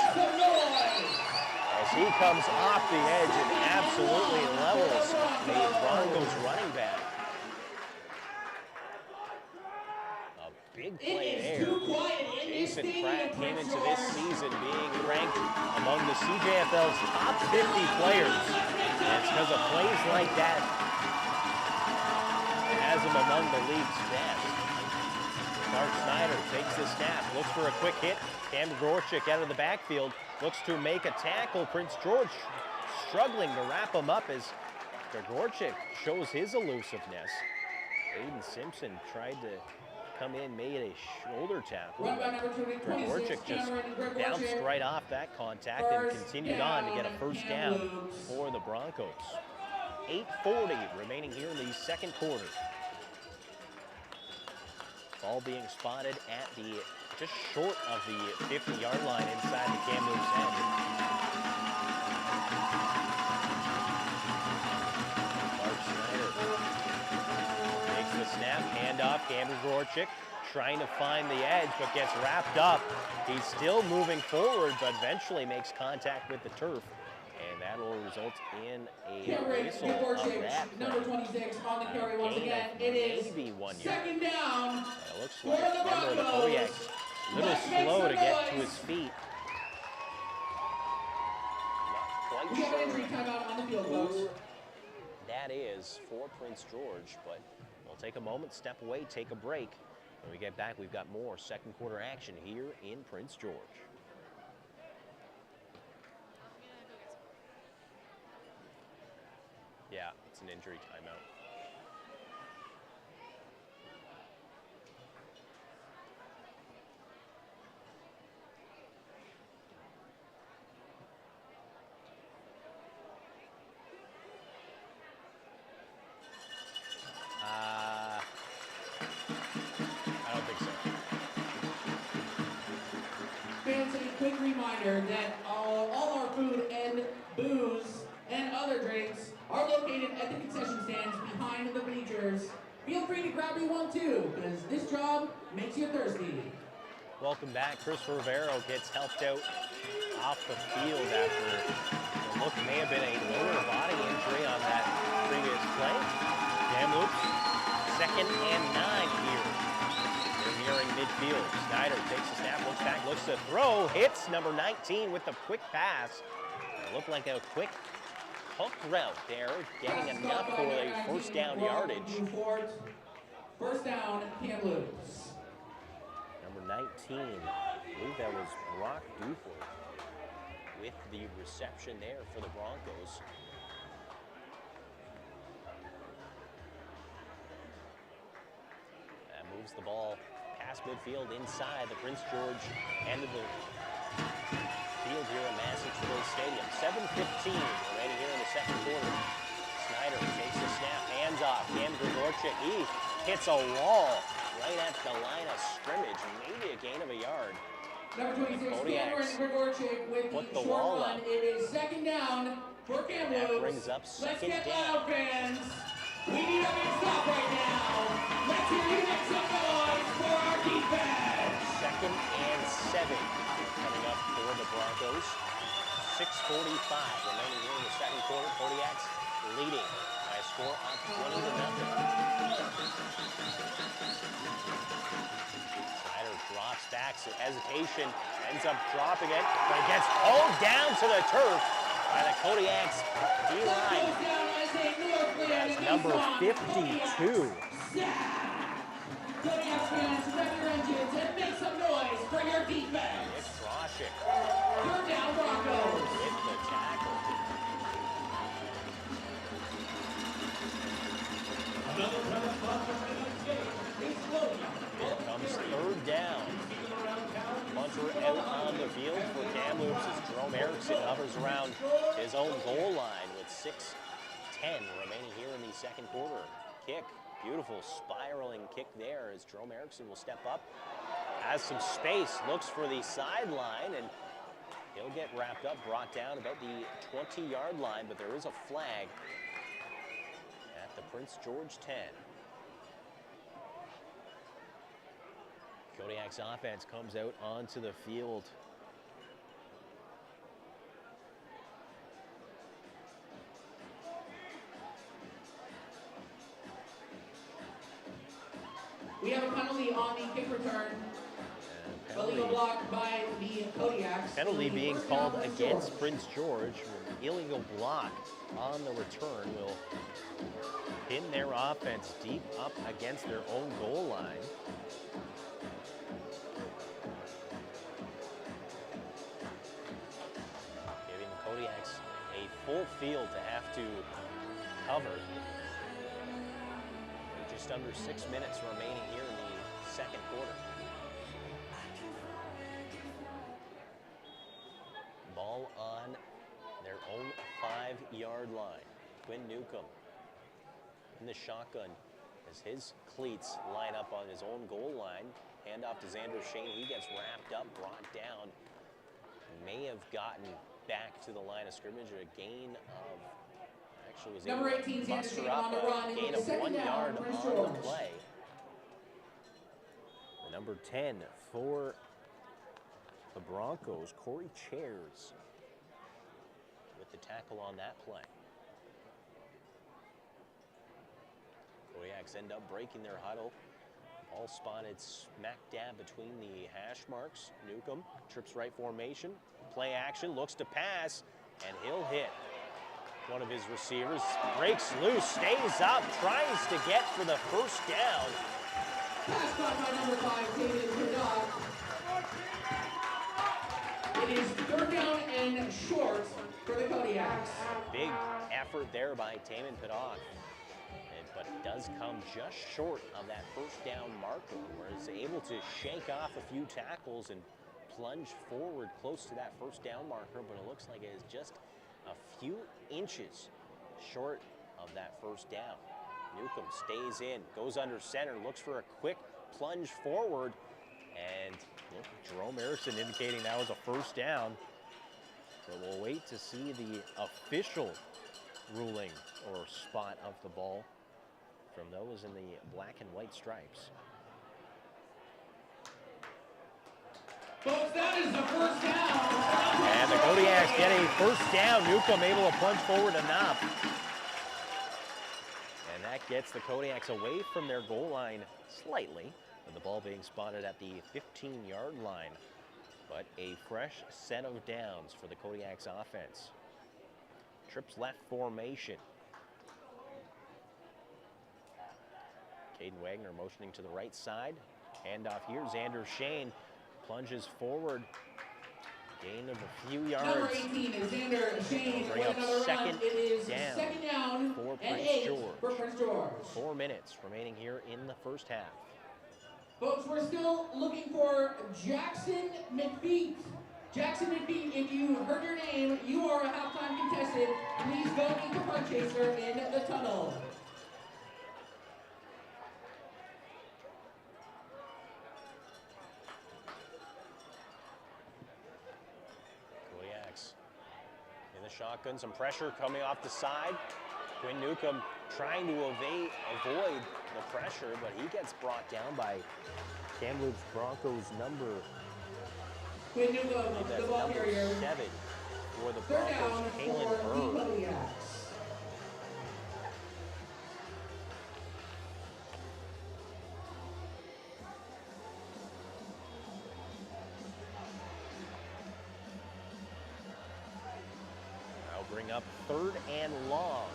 as he comes off the edge and absolutely levels the Broncos running back. A big play there. Jason Pratt came into this season being ranked among the CJFL's top 50 players. And it's because of plays like that has him among the league's best. Mark Snyder takes the snap, looks for a quick hit. Cam Gorchik out of the backfield, looks to make a tackle. Prince George struggling to wrap him up as Gorchik shows his elusiveness. Aiden Simpson tried to come in, made a shoulder tackle. Gorchik just bounced right off that contact and continued on to get a first down for the Broncos. 8:40 remaining here in the second quarter. Ball being spotted at the just short of the 50-yard line inside the Kamloops end. Mark Snyder takes the snap, handoff, Kamloops trying to find the edge, but gets wrapped up. He's still moving forward, but eventually makes contact with the turf. And that will result in a whistle of that play. Number 26 on the carry once again. It is maybe 1 yard. second down. It looks for like the member of the Broncos. Kodiaks a little Let's make slow some to get to noise. his feet. Not quite We have an injury sure timeout on the field, folks. who that is for Prince George, but we'll take a moment, step away, take a break. When we get back, we've got more second quarter action here in Prince George. Yeah, it's an injury timeout. I don't think so. Fans, a quick reminder that all our food and booze and other drinks are located at the concession stands behind the bleachers. Feel free to grab you one too, because this job makes you thirsty. Welcome back. Chris Rivero gets helped out off the field after what look may have been a lower body injury on that previous play. Kamloops, 2nd and 9 here. They're nearing midfield. Snyder takes the snap, looks back, looks to throw, hits number 19 with the quick pass. It looked like a quick hook route there, getting enough for a first down yardage. First down, Kamloops. Number 19, I believe that was Brock Duford with the reception there for the Broncos. That moves the ball past midfield inside the Prince George end of the field here at Massachusett Stadium. 7:15 remaining here in the second quarter. Snyder takes the snap, hands off. Cam Grigorchik, he hits a wall right at the line of scrimmage, maybe a gain of a yard. Number 26, Kodiaks Cameron Grigorchik with put the the short wall run. up. It is second down for Kamloops. That brings up Let's second get down. loud, fans. We need a big stop right now. Let's hear you make some noise for our defense. 2nd and 7 coming up for the Broncos. 6:45 remaining here in the second quarter. Kodiaks leading by a score of 20-0. Snyder drops back, so hesitation, ends up dropping it, but it gets pulled down to the turf by the Kodiaks D-line. That's number 52. Kodiaks fans, rev your engines and make some noise for your defense. Nick Droshik Third down, Broncos. with the tackle. Another press sponsor for tonight's game is Kodiaks. Here comes third down. Punter out on the field for Kamloops as Jerome Erickson hovers around his own goal line with 6:10 remaining here in the second quarter. Kick, beautiful spiraling kick there as Jerome Erickson will step up, has some space, looks for the sideline, and he'll get wrapped up, brought down about the 20-yard line, but there is a flag at the Prince George 10. Kodiak's offense comes out onto the field. We have a penalty on the kick return. Illegal block by the Kodiaks. Penalty being called against Prince George. An illegal block on the return will pin their offense deep up against their own goal line. Giving the Kodiaks a full field to have to cover. With just under 6 minutes remaining here in the second quarter. Ball on their own 5-yard line. Quinn Newcomb in the shotgun as his cleats line up on his own goal line. Hand off to Xander Shane. He gets wrapped up, brought down. May have gotten back to the line of scrimmage. A gain of, actually was Number able 18, to Xander muster Shane up on the a run. gain It's of second 1 down, yard Prince on George. the play. The number 10 for the Broncos, Corey Chairs, with the tackle on that play. Kodiaks end up breaking their huddle. All spotted smack dab between the hash marks. Newcomb trips right formation. Play action, looks to pass, and he'll hit one of his receivers. Breaks loose, stays up, tries to get for the first down. Pass caught by number 5, David Kodiak. It is 3rd down and short for the Kodiaks. Big effort there by Taman Padak. But it does come just short of that first down marker, where it's able to shake off a few tackles and plunge forward close to that first down marker, but it looks like it is just a few inches short of that first down. Newcomb stays in, goes under center, looks for a quick plunge forward, and Jerome Erickson indicating that was a first down. But we'll wait to see the official ruling or spot of the ball from those in the black and white stripes. Folks, that is the first down. And the Kodiaks get a first down. Newcomb able to plunge forward enough. And that gets the Kodiaks away from their goal line slightly, with the ball being spotted at the 15-yard line. But a fresh set of downs for the Kodiaks offense. Trips left formation. Caden Wagner motioning to the right side. Handoff here, Xander Shane plunges forward. Gain of a few yards. Number 18 is Xander Shane. Bring up Another second run. It is down second down for and Prince 8 George. for Prince George. 4 minutes remaining here in the first half. Folks, we're still looking for Jackson McFeet. Jackson McFeet, if you heard your name, you are a halftime contestant. Please go meet the punt chaser in the tunnel. Kodiaks in the shotgun, some pressure coming off the side. Quinn Newcomb trying to avoid the pressure, but he gets brought down by Kamloops Broncos number, Quinn Newcomb, that's the ball number carrier. 7 for the 3rd down Broncos, for Kalen the Bird. Kodiaks. I'll bring up 3rd and long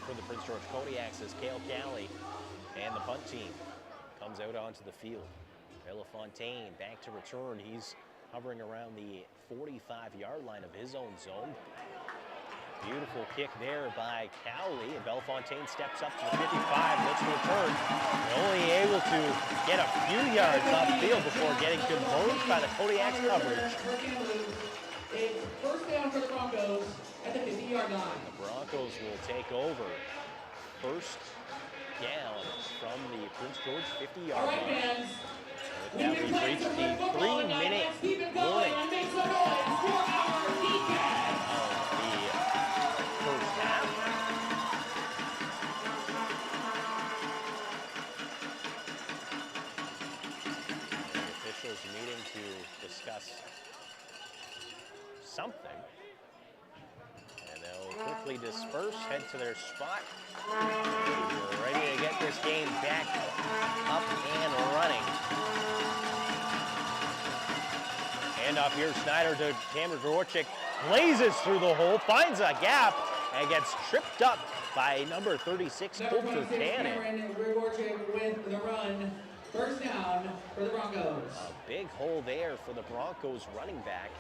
for the Prince George Kodiaks as Cale Cali and the punt team comes out onto the field. Belafontaine back to return. He's hovering around the 45-yard line of his own zone. Beautiful kick there by Cowley, and Belafontaine steps up to the 55, looks to return. Only able to get a few yards upfield before getting converged by the Kodiaks coverage. It's first down for the Broncos at the 50-yard line. The Broncos will take over. First down from the Prince George 50-yard All right, line. fans. With that, we've reached the 3-minute warning And make some noise for our defense. of the first half. The officials meeting to discuss something. And they'll quickly disperse, head to their spot. We're ready to get this game back up and running. Handoff here, Snyder to Cameron Gorchik, blazes through the hole, finds a gap, and gets tripped up by number 36, Number Coulter 26, Cannon. Cameron Grigorchik with the run. First down for the Broncos. A big hole there for the Broncos running back,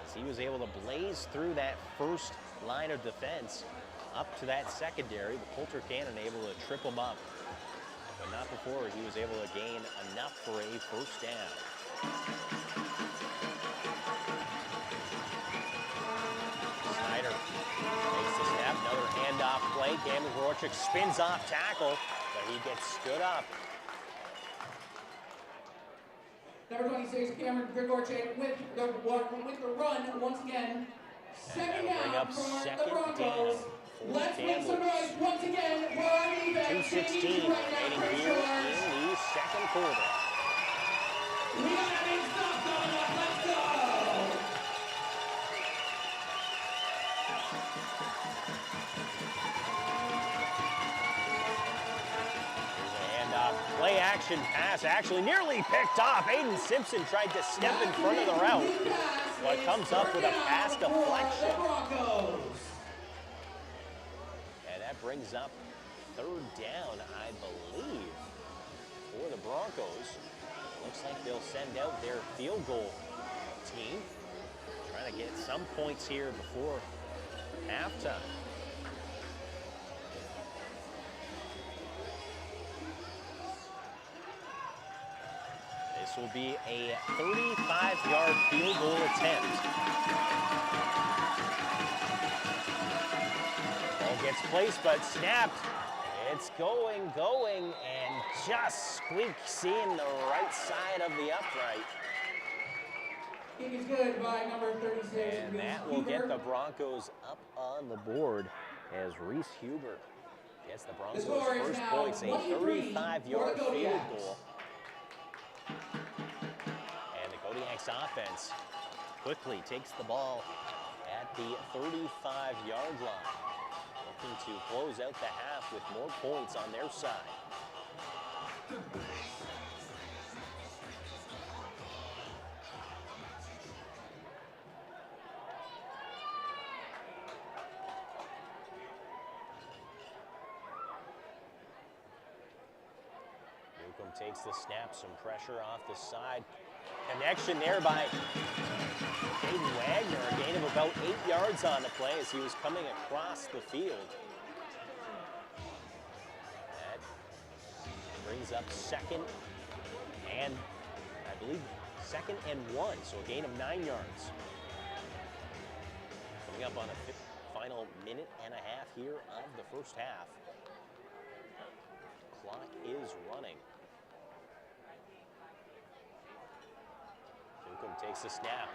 as he was able to blaze through that first line of defense up to that secondary, with Coulter Cannon able to trip him up. But not before he was able to gain enough for a first down. Snyder makes the snap, another handoff play, play. Cameron Grigorchik spins off tackle, but he gets stood up. Number 26, Cameron Grigorchik with the run once again. Second That'll bring down up for second the Broncos. down for Let's make some Kamloops. noise once again for our defense. 2:16 remaining here in the second quarter. We got a big stuff coming up. Let's go. Play action pass actually nearly picked off. Aiden Simpson tried to step in front of the route, but comes up with a pass deflection. And that brings up third down, I believe, for the Broncos. Looks like they'll send out their field goal team. Trying to get some points here before halftime. This will be a 35-yard field goal attempt. Ball gets placed but snapped. It's going, and just squeaks in the right side of the upright. Kick is good by number 36. And that will get the Broncos up on the board as Reese Huber gets the Broncos' first points, a 35-yard field goal. Kodiaks offense quickly takes the ball at the 35-yard line, looking to close out the half with more points on their side. Newcomb takes the snap, some pressure off the side. Connection there by Caden Wagner, a gain of about 8 yards on the play as he was coming across the field. That brings up second and, I believe, 2nd and 1, so a gain of 9 yards. Coming up on a final minute and a half here of the first half. Clock is running. Newcomb takes the snap,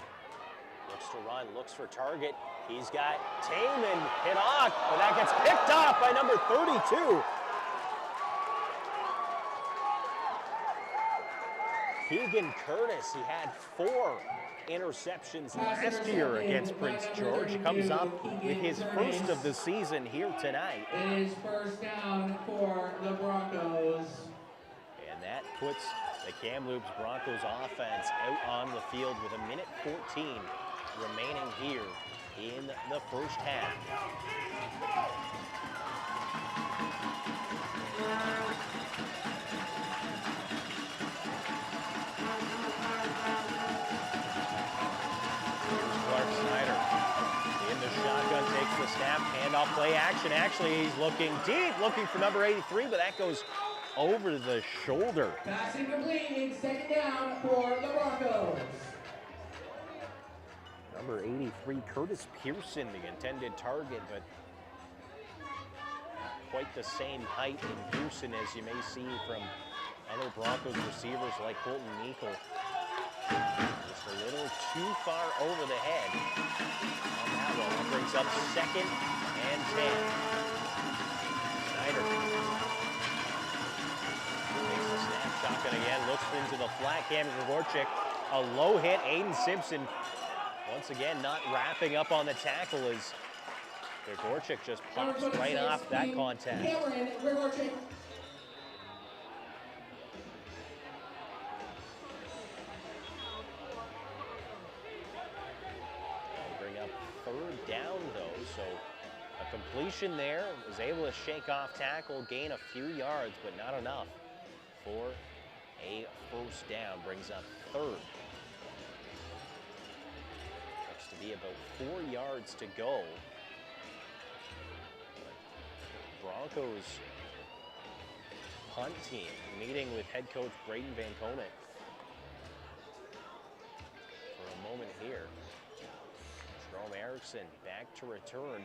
looks to run, looks for target. He's got Taman hit off, but that gets picked off by number 32. Keegan Curtis, he had 4 interceptions last year against Prince George. Comes up with his first of the season here tonight. It is first down for the Broncos. And that puts the Kamloops Broncos offense out on the field with a minute 14 remaining here in the first half. Here's Clark Snyder in the shotgun, takes the snap, handoff play action. Actually, he's looking deep, looking for number 83, but that goes over the shoulder. Pass incomplete, second down for the Broncos. Number 83, Curtis Pearson, the intended target, but quite the same height in Pearson as you may see from other Broncos receivers like Colton Meikle. Just a little too far over the head on that one. That brings up 2nd and 10. Snyder takes the snap, shotgun again, looks into the flat. Cameron Grigorchik, a low hit. Aiden Simpson once again not wrapping up on the tackle as Grigorchik just pops right off that contact. Cameron Grigorchik. That'll bring up third down though, so a completion there, was able to shake off tackle, gain a few yards, but not enough for a first down. Brings up third. Looks to be about 4 yards to go. Broncos punt team meeting with head coach Braden Van Konek for a moment here. Jerome Erickson back to return.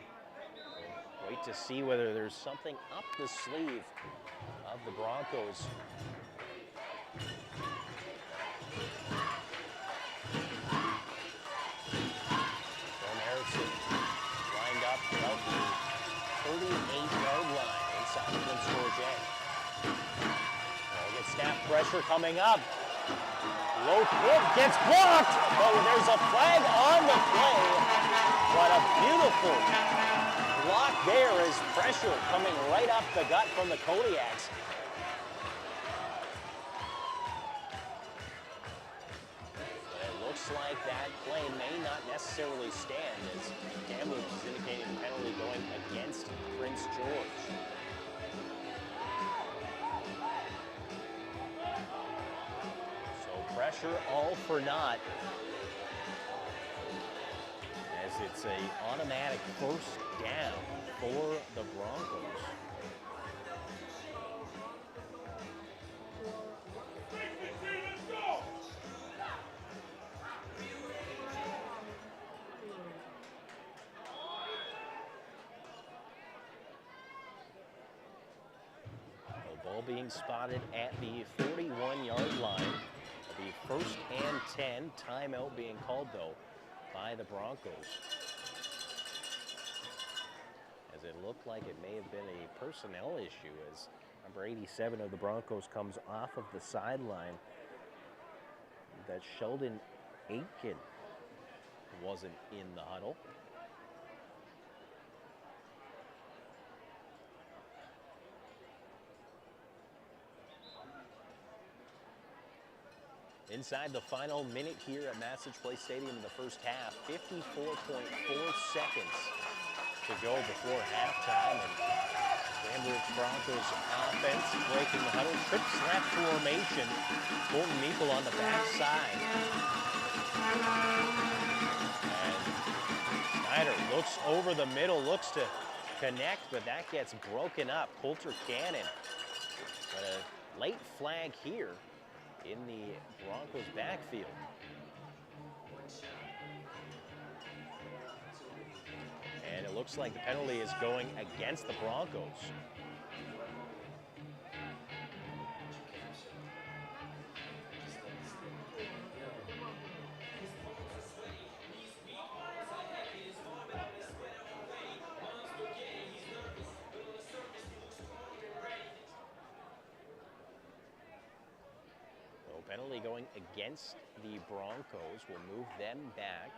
Wait to see whether there's something up the sleeve of the Broncos. Lined up about the 38-yard line inside the Prince George end. Well, get snap pressure coming up. Low kick gets blocked. Oh, there's a flag on the play. What a beautiful block there is pressure coming right up the gut from the Kodiaks. Looks like that play may not necessarily stand, as Kamloops is indicating a penalty going against Prince George. So pressure all for naught, as it's an automatic first down for the Broncos. Ball being spotted at the 41-yard line. The first and 10. Timeout being called, though, by the Broncos, as it looked like it may have been a personnel issue, as number 87 of the Broncos comes off of the sideline. That Sheldon Aitken wasn't in the huddle. Inside the final minute here at Massage Place Stadium in the first half, 54.4 seconds to go before halftime. And Kamloops Broncos offense breaking the huddle. Trip slap formation. Colton Meeple on the backside. And Snyder looks over the middle, looks to connect, but that gets broken up. Coulter Cannon. But a late flag here in the Broncos backfield. And it looks like the penalty is going against the Broncos. Penalty going against the Broncos will move them back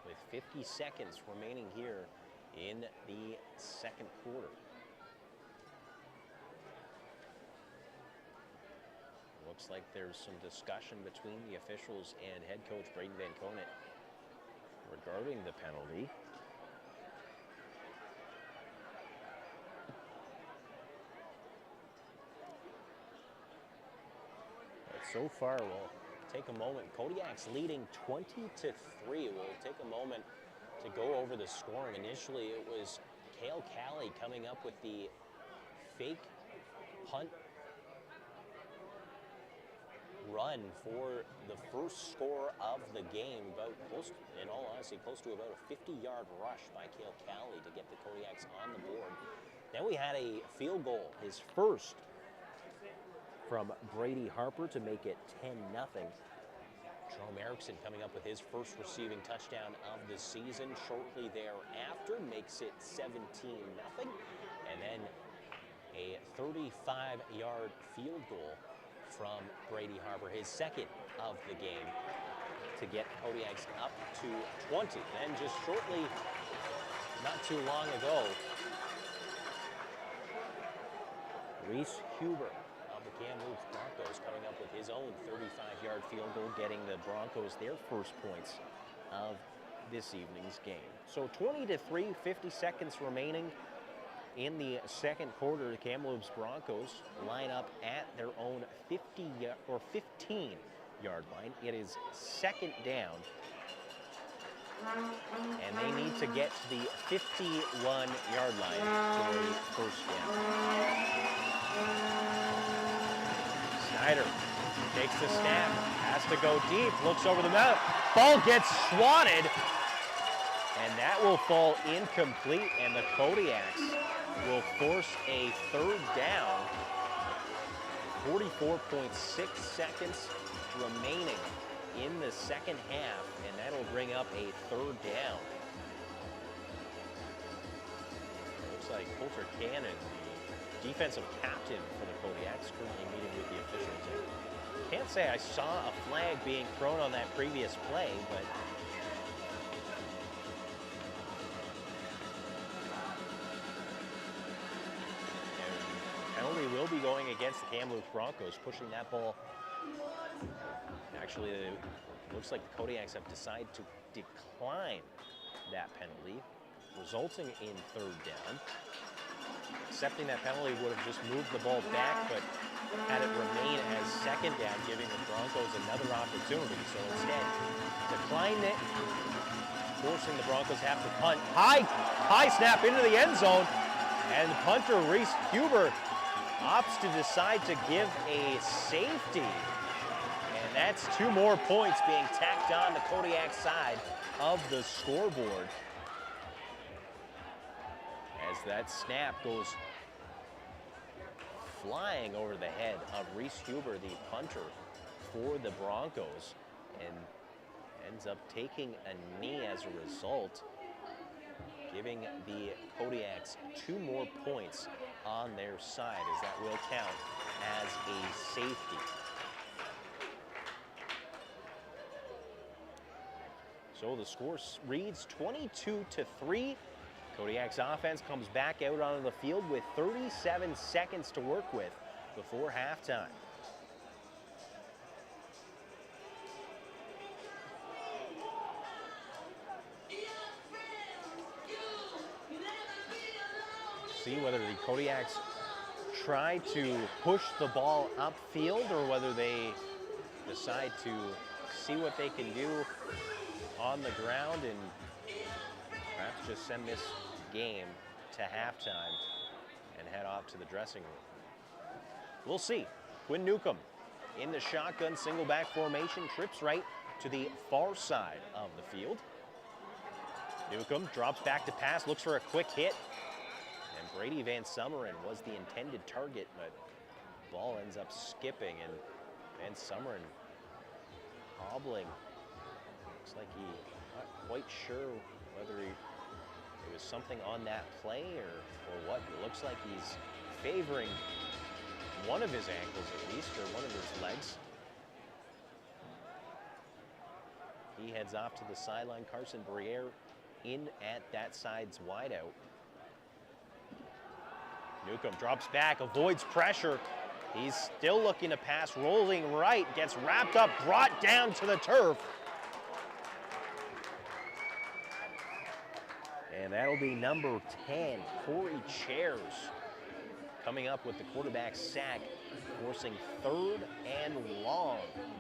with 50 seconds remaining here in the second quarter. Looks like there's some discussion between the officials and head coach Braden Van Conant regarding the penalty. So far, we'll take a moment. Kodiaks leading 20-3. We'll take a moment to go over the scoring. Initially, it was Cale Calley coming up with the fake punt run for the first score of the game. About close, in all honesty, close to about a 50-yard rush by Cale Calley to get the Kodiaks on the board. Then we had a field goal, his first, from Brady Harper to make it 10-0. Jerome Erickson coming up with his first receiving touchdown of the season shortly thereafter, makes it 17-0. And then a 35-yard field goal from Brady Harper, his second of the game, to get Kodiaks up to 20. Then just shortly, not too long ago, Reese Huber of the Kamloops Broncos coming up with his own 35-yard field goal, getting the Broncos their first points of this evening's game. So 20-3, 50 seconds remaining in the second quarter. The Kamloops Broncos line up at their own 15-yard line. It is second down, and they need to get to the 51-yard line for a first down. Snyder takes the snap, has to go deep, looks over the mountain. Ball gets swatted, and That will fall incomplete, and the Kodiaks will force a third down. 44.6 seconds remaining in the second half, and that'll bring up a third down. It looks like Coulter Cannon, the defensive captain for the Kodiaks, currently meeting with the officials. Can't say I saw a flag being thrown on that previous play, but penalty will be going against the Kamloops Broncos, pushing that ball. Actually, it looks like the Kodiaks have decided to decline that penalty, resulting in third down. Accepting that penalty would have just moved the ball back, but had it remain as second down, giving the Broncos another opportunity. So instead, declined it, forcing the Broncos to have to punt. High snap into the end zone, and punter Reese Huber opts to decide to give a safety. And that's 2 more points being tacked on the Kodiak side of the scoreboard. As that snap goes flying over the head of Reese Huber, the punter for the Broncos, and ends up taking a knee as a result, giving the Kodiaks 2 more points on their side, as that will count as a safety. So the score reads 22-3. Kodiak's offense comes back out onto the field with 37 seconds to work with before halftime. See whether the Kodiaks try to push the ball upfield or whether they decide to see what they can do on the ground and perhaps just send this game to halftime and head off to the dressing room. We'll see. Quinn Newcomb in the shotgun single back formation, trips right to the far side of the field. Newcomb drops back to pass, looks for a quick hit, and Brady Van Summeren was the intended target, but the ball ends up skipping, and Van Summeren hobbling. Looks like he's not quite sure whether it was something on that play or what. It looks like he's favoring one of his ankles at least, or one of his legs. He heads off to the sideline. Carson Briere in at that side's wideout. Newcomb drops back, avoids pressure. He's still looking to pass, rolling right, gets wrapped up, brought down to the turf. And that'll be number 10, Corey Chairs, coming up with the quarterback sack, forcing 3rd and long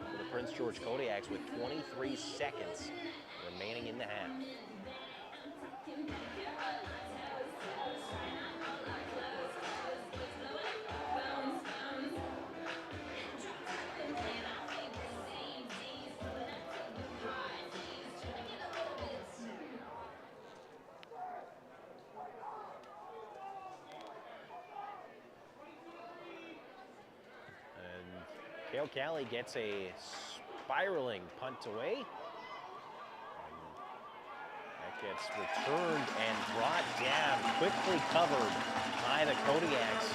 for the Prince George Kodiaks with 23 seconds remaining in the half. Cale Cali gets a spiraling punt away. That gets returned and brought down, quickly covered by the Kodiaks.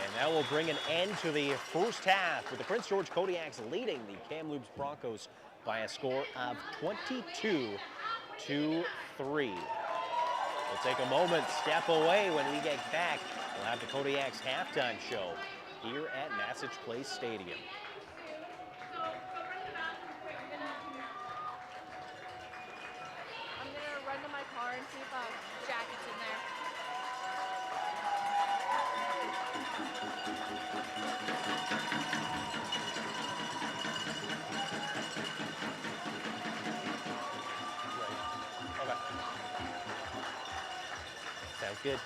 And that will bring an end to the first half, with the Prince George Kodiaks leading the Kamloops Broncos by a score of 22-3. We'll take a moment, step away. When we get back, we'll have the Kodiaks halftime show here at Massage Place Stadium. I'm gonna run to my car and see if Jackie's in there. Okay. Sounds good.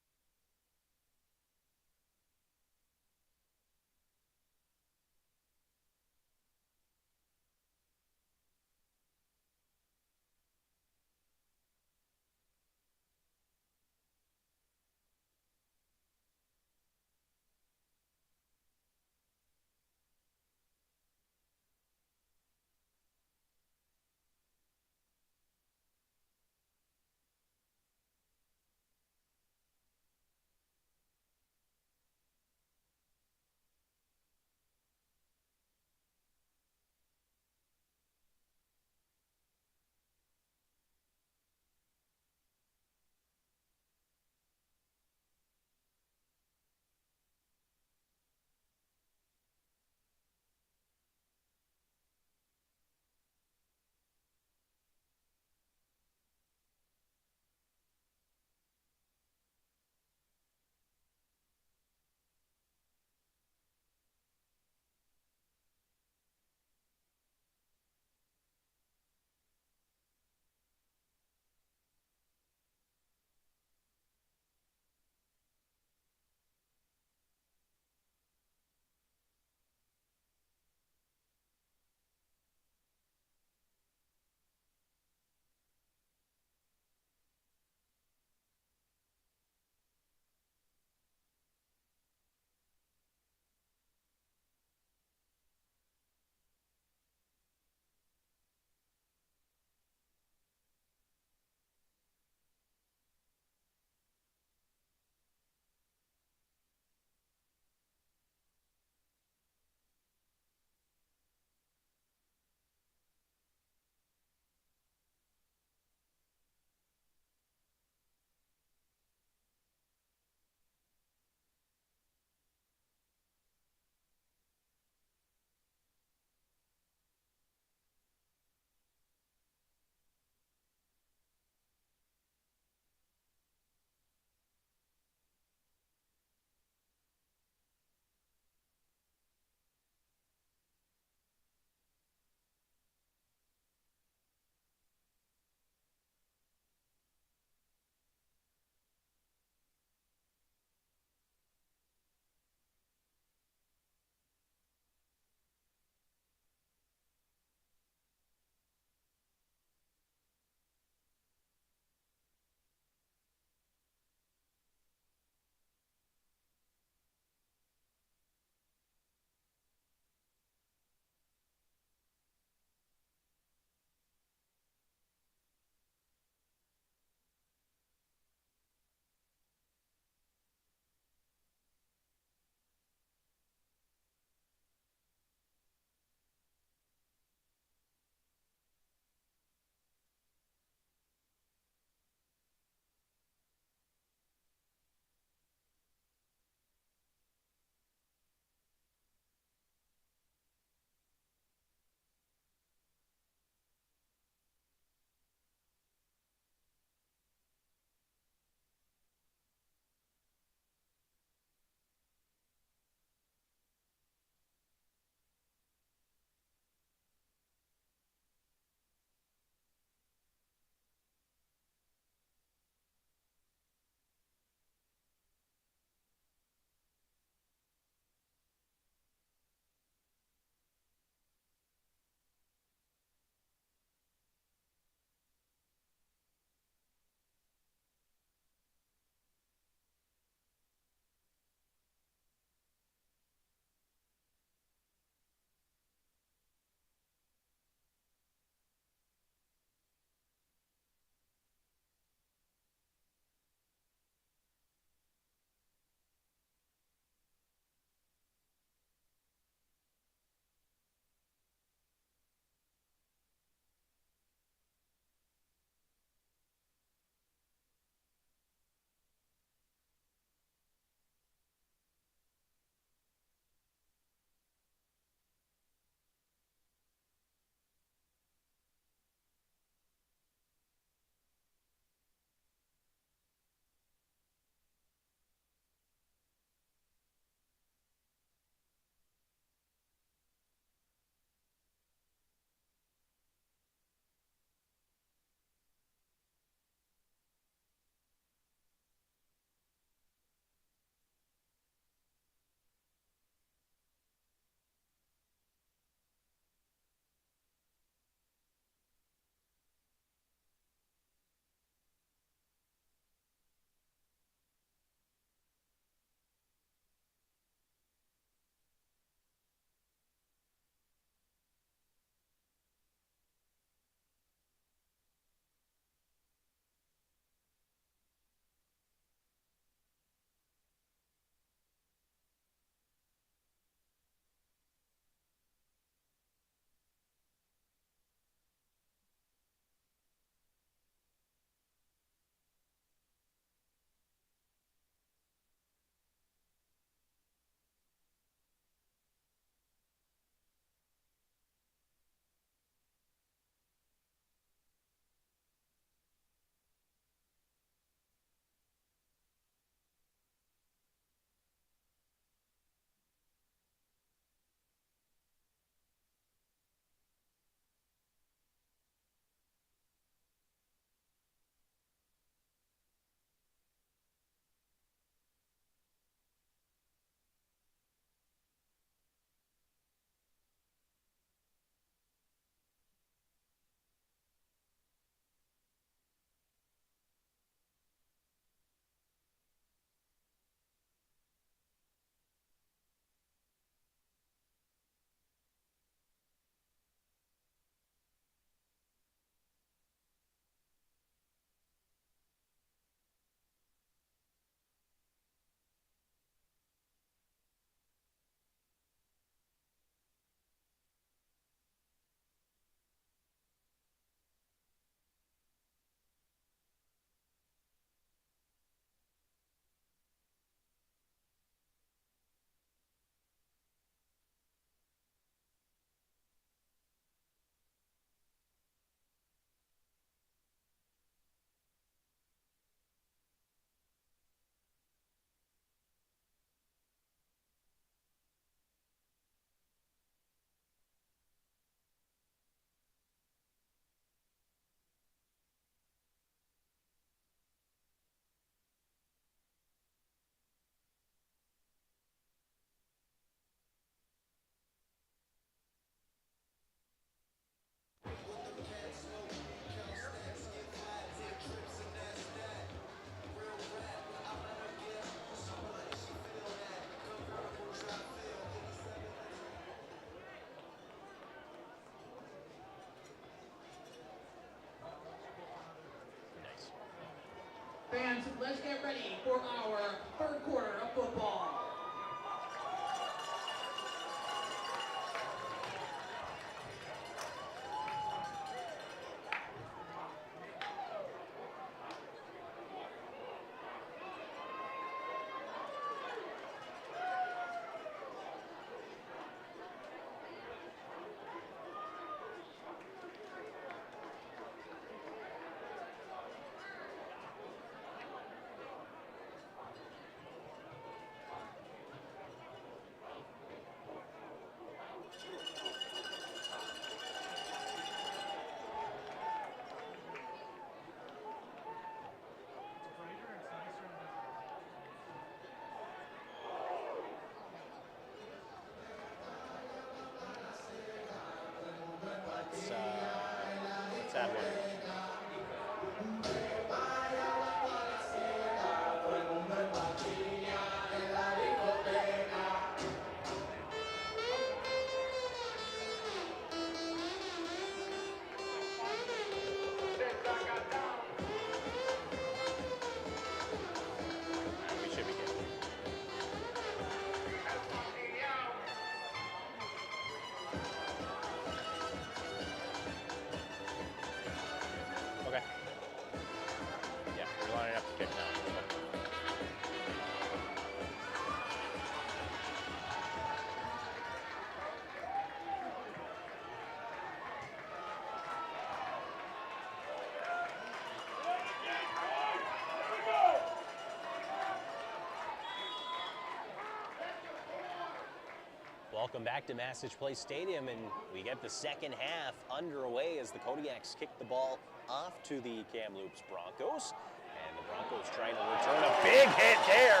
Welcome back to Massage Place Stadium, and we get the second half underway as the Kodiaks kick the ball off to the Kamloops Broncos. And the Broncos trying to return a big hit there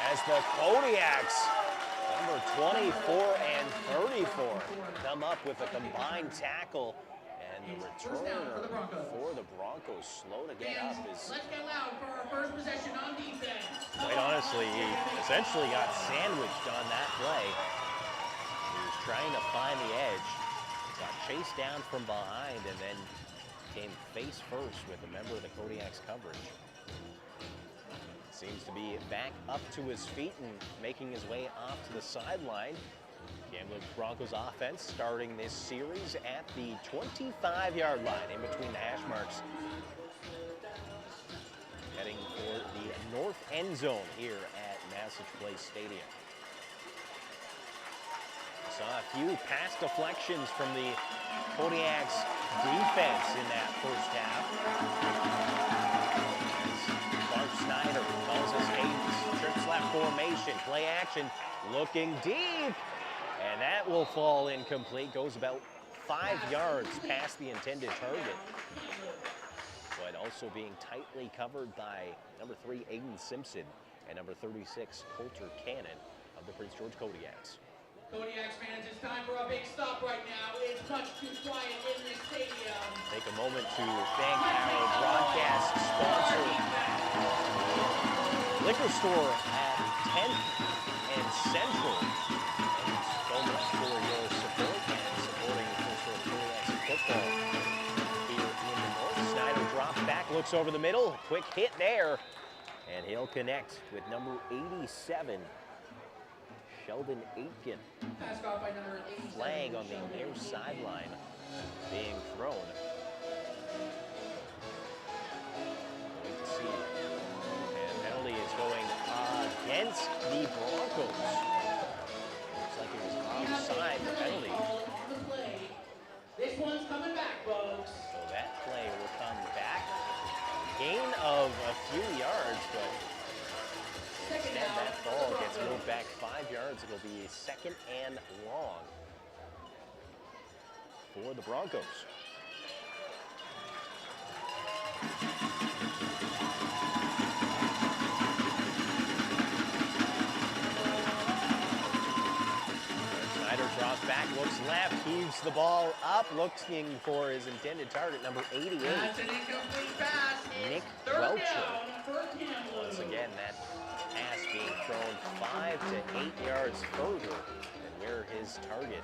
as the Kodiaks, number 24 and 34, come up with a combined tackle. And the returner for the Broncos, slow to get up, is... Let's get loud for our first possession on defense. Quite honestly, he essentially got sandwiched on that play. He was trying to find the edge, got chased down from behind, and then came face first with a member of the Kodiaks coverage. Seems to be back up to his feet and making his way off to the sideline. Kamloops Broncos offense starting this series at the 25-yard line in between the hash marks. Heading for the north end zone here at Massage Place Stadium. Saw a few pass deflections from the Kodiaks defense in that first half. Clark Snyder calls us Hayden's trip slap formation, play action, looking deep. And that will fall incomplete, goes about 5 yards past the intended target. But also being tightly covered by number 3, Aiden Simpson, and number 36, Coulter Cannon of the Prince George Kodiaks. Kodiaks fans, it's time for a big stop right now. It's much too quiet in this stadium. Take a moment to thank our broadcast sponsor, liquor store at 10th and Central. So much for your support and supporting the Prince George Kodiaks football here in the north. Snyder drops back, looks over the middle, quick hit there, and he'll connect with number 87, Sheldon Aitken. Passed off by number 87. Flag on the near sideline being thrown. Wait to see. And penalty is going against the Broncos. Like it was offside, the penalty. This one's coming back, folks. So that play will come back. Gain of a few yards, but instead that ball gets moved back 5 yards. It'll be second and long for the Broncos. Drops back, looks left, heaves the ball up, looking for his intended target, number 88. That's an incomplete pass. Nick Welcher. Once again, that pass being thrown 5 to 8 yards further than where his target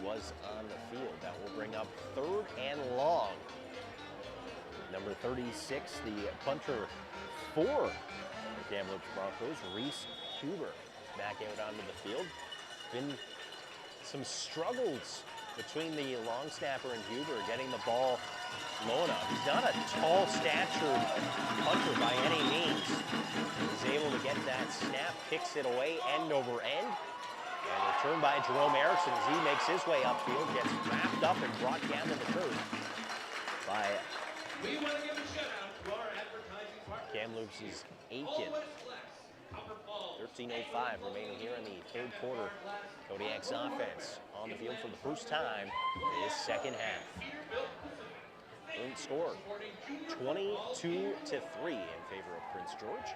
was on the field. That will bring up third and long. Number 36, the punter for the Kamloops Broncos, Reese Huber, back out onto the field. Been some struggles between the long snapper and Huber getting the ball low enough. He's not a tall statured punter by any means. He's able to get that snap, kicks it away end over end, and returned by Jerome Erickson as he makes his way upfield, gets wrapped up and brought down to the turf by We want to give a shout out to our advertising partner. Kamloops' Aitken. 13:05 remaining here in the third quarter. Kodiaks offense on the field for the first time this second half. Score 22-3 in favor of Prince George.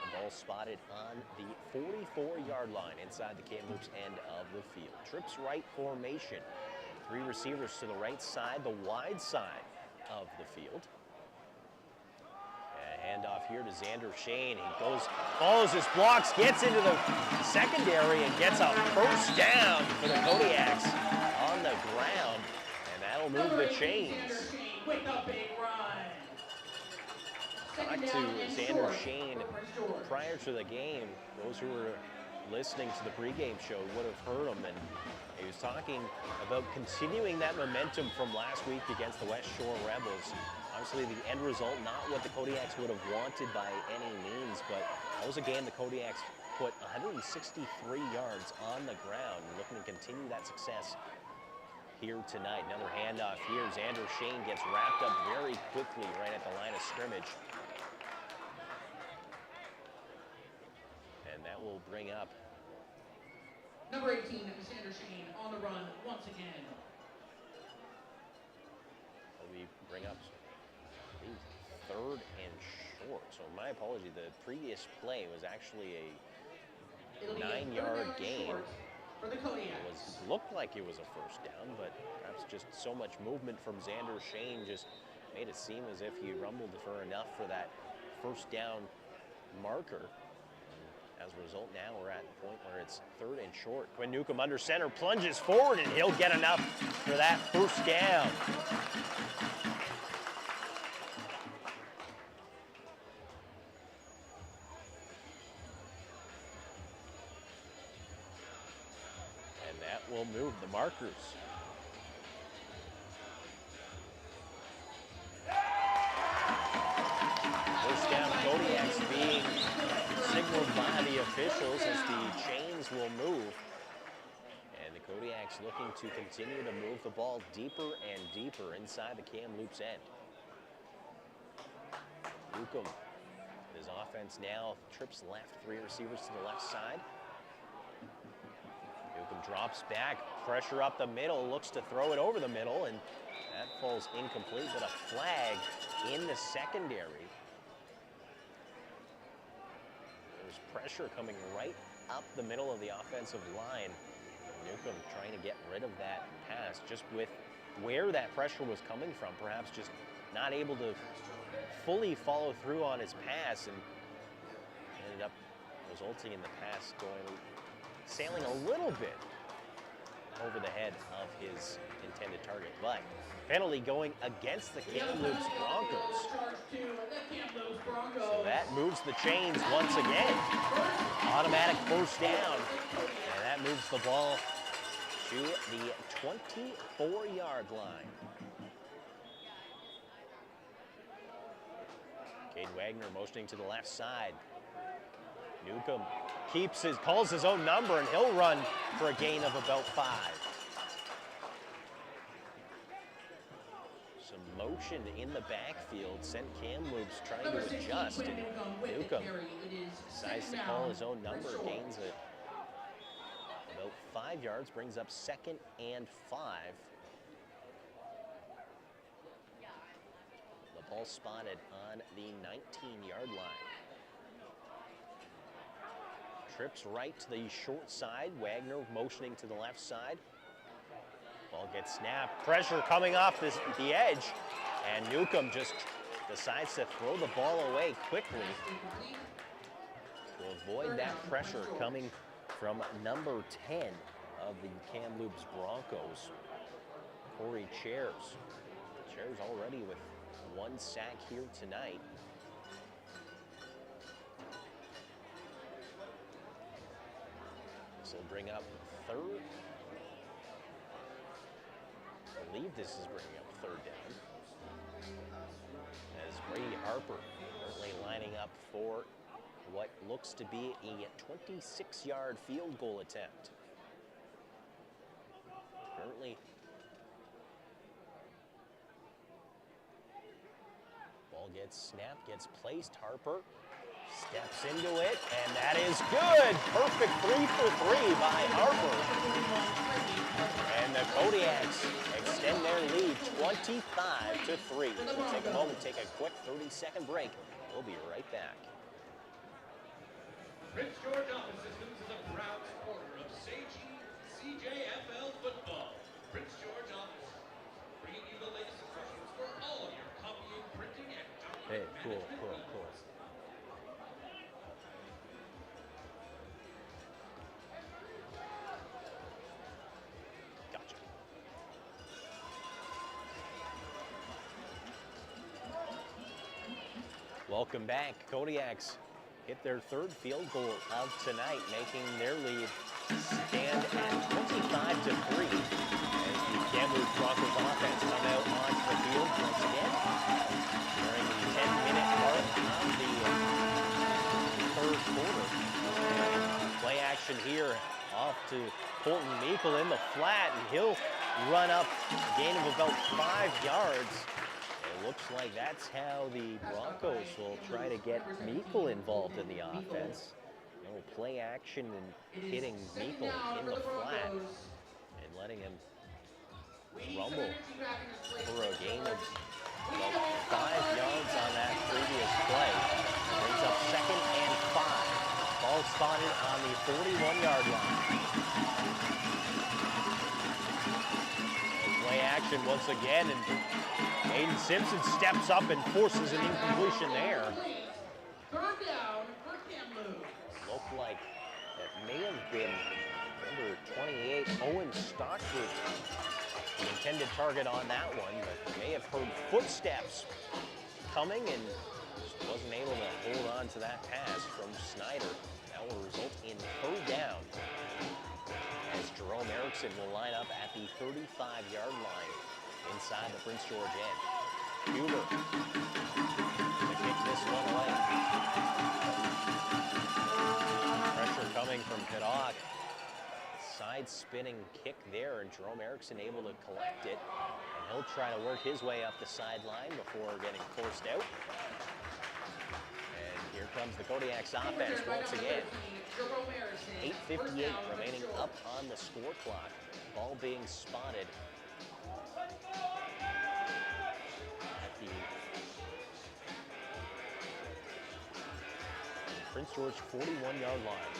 The ball spotted on the 44-yard line inside the Kamloops end of the field. Trips right formation. 3 receivers to the right side, the wide side of the field. Handoff here to Xander Shane. He goes, follows his blocks, gets into the secondary and gets a first down for the Kodiaks on the ground. And that'll move the chains. With a big run. Back to Xander Shane. Prior to the game, those who were listening to the pregame show would have heard him, and he was talking about continuing that momentum from last week against the West Shore Rebels. Obviously, the end result, not what the Kodiaks would have wanted by any means, but that was a game the Kodiaks put 163 yards on the ground, looking to continue that success here tonight. Another handoff here. Xander Shane gets wrapped up very quickly right at the line of scrimmage. And that will bring up Number 18, Sanders Sheen on the run once again. We bring up the 3rd and short. So my apology, the previous play was actually a It'll be a 9-yard 3rd gain. short for the It Kodiaks. looked like it was a first down, but perhaps just so much movement from Xander Shane just made it seem as if he rumbled for enough for that first down marker. As a result, now we're at the point where it's 3rd and short. Quinn Newcomb under center, plunges forward, and he'll get enough for that first down. And that will move the markers. First down, Kodiaks being signaled by the officials as the chains will move. And the Kodiaks looking to continue to move the ball deeper and deeper inside the Kamloops end. Newcomb, his offense now trips left, 3 receivers to the left side. Newcomb drops back, pressure up the middle, looks to throw it over the middle, and that falls incomplete, but a flag in the secondary. There's pressure coming right up the middle of the offensive line. Newcomb trying to get rid of that pass, just with where that pressure was coming from, perhaps just not able to fully follow through on his pass, and ended up resulting in the pass sailing a little bit over the head of his intended target. But penalty going against the Kamloops Broncos. So that moves the chains once again. Automatic first down. And that moves the ball to the 24-yard line. Caden Wagner motioning to the left side. Newcomb calls his own number, and he'll run for a gain of about 5. Some motion in the backfield sent Kamloops trying to adjust, and Newcomb decides to call his own number, gains about 5 yards, brings up 2nd and 5. The ball spotted on the 19-yard line. Trips right to the short side. Wagner motioning to the left side. Ball gets snapped. Pressure coming off the edge. And Newcomb just decides to throw the ball away quickly to avoid that pressure coming from number 10 of the Kamloops Broncos, Corey Chairs. Chairs already with 1 sack here tonight. This will bring up 3rd. I believe this is bringing up 3rd down. As Brady Harper currently lining up for what looks to be a 26-yard field goal attempt. Currently, ball gets snapped, gets placed. Harper steps into it, and that is good. Perfect 3 for 3 by Harper. And the Kodiaks extend their lead 25-3. We'll take a moment, take a quick 30-second break. We'll be right back. Prince George Office Systems is a proud supporter of CJFL football. Prince George Office, bringing you the latest instructions for all of your copying, printing, and document management needs. Gotcha. Welcome back. Kodiaks hit their 3rd field goal of tonight, making their lead stand at 25-3 as the Kamloops Broncos offense come out onto the field once again during the 10-minute mark of the 3rd quarter. Play action here off to Colton Meikle in the flat, and he'll run up a gain of about 5 yards. It looks like that's how the Broncos will try to get Meikle involved in the offense. little play action and It is hitting second Meeple down in for the the flat Broncos. and letting him We need some rumble energy back in this place. for a gain of We need about to 5 yards on that previous play. Brings up 2nd and 5. Ball spotted on the 41-yard line. Play action once again, and Aiden Simpson steps up and forces an incompletion there. Third down for Kamloops. Looked like it may have been number 28, Owen Stockford, the intended target on that one, but may have heard footsteps coming and just wasn't able to hold on to that pass from Snyder. That will result in 3rd down as Jerome Erickson will line up at the 35-yard line inside the Prince George end. Huber to kick this one away. Pressure coming from Kodiaks. Side spinning kick there, and Jerome Erickson able to collect it. And he'll try to work his way up the sideline before getting forced out. And here comes the Kodiaks offense once again. 8:58 remaining up on the score clock. Ball being spotted at the Prince George 41-yard line.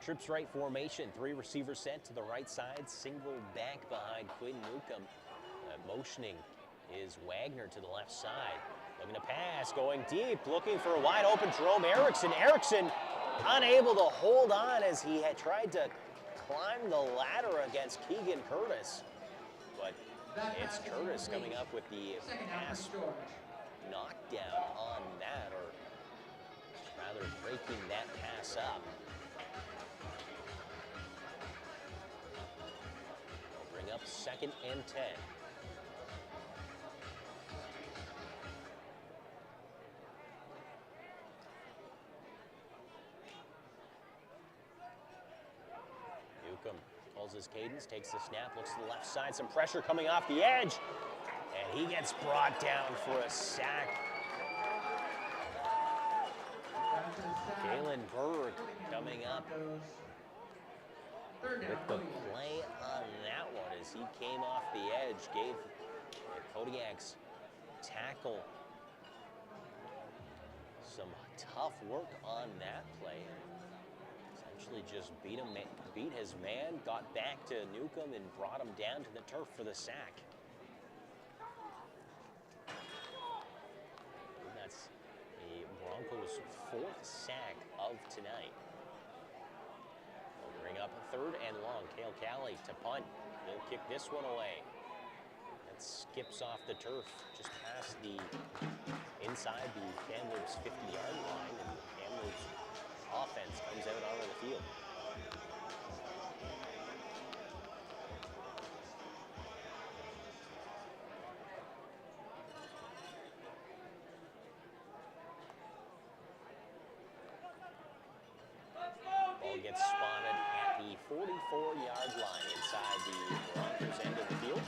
Trips right formation, 3 receivers set to the right side, single back behind Quinn Newcomb. Motioning is Wagner to the left side. Looking to pass, going deep, looking for a wide open Jerome Erickson. Erickson unable to hold on as he had tried to climb the ladder against Keegan Curtis. But it's Curtis coming up with the pass knockdown on that, or rather breaking that pass up. They'll bring up 2nd and 10. Newcomb calls his cadence, takes the snap, looks to the left side, some pressure coming off the edge, and he gets brought down for a sack. Galen Berg coming up with the play on that one as he came off the edge, gave the Kodiaks tackle some tough work on that play. Essentially just beat his man, got back to Newcomb and brought him down to the turf for the sack. And that's the Broncos' 4th sack of tonight. They'll bring up a 3rd and long. Cale Cali to punt. They'll kick this one away. That skips off the turf just past the inside the Kamloops 50-yard line, and the Kamloops offense comes out onto the field. Ball gets spotted at the 44-yard line inside the Broncos end of the field.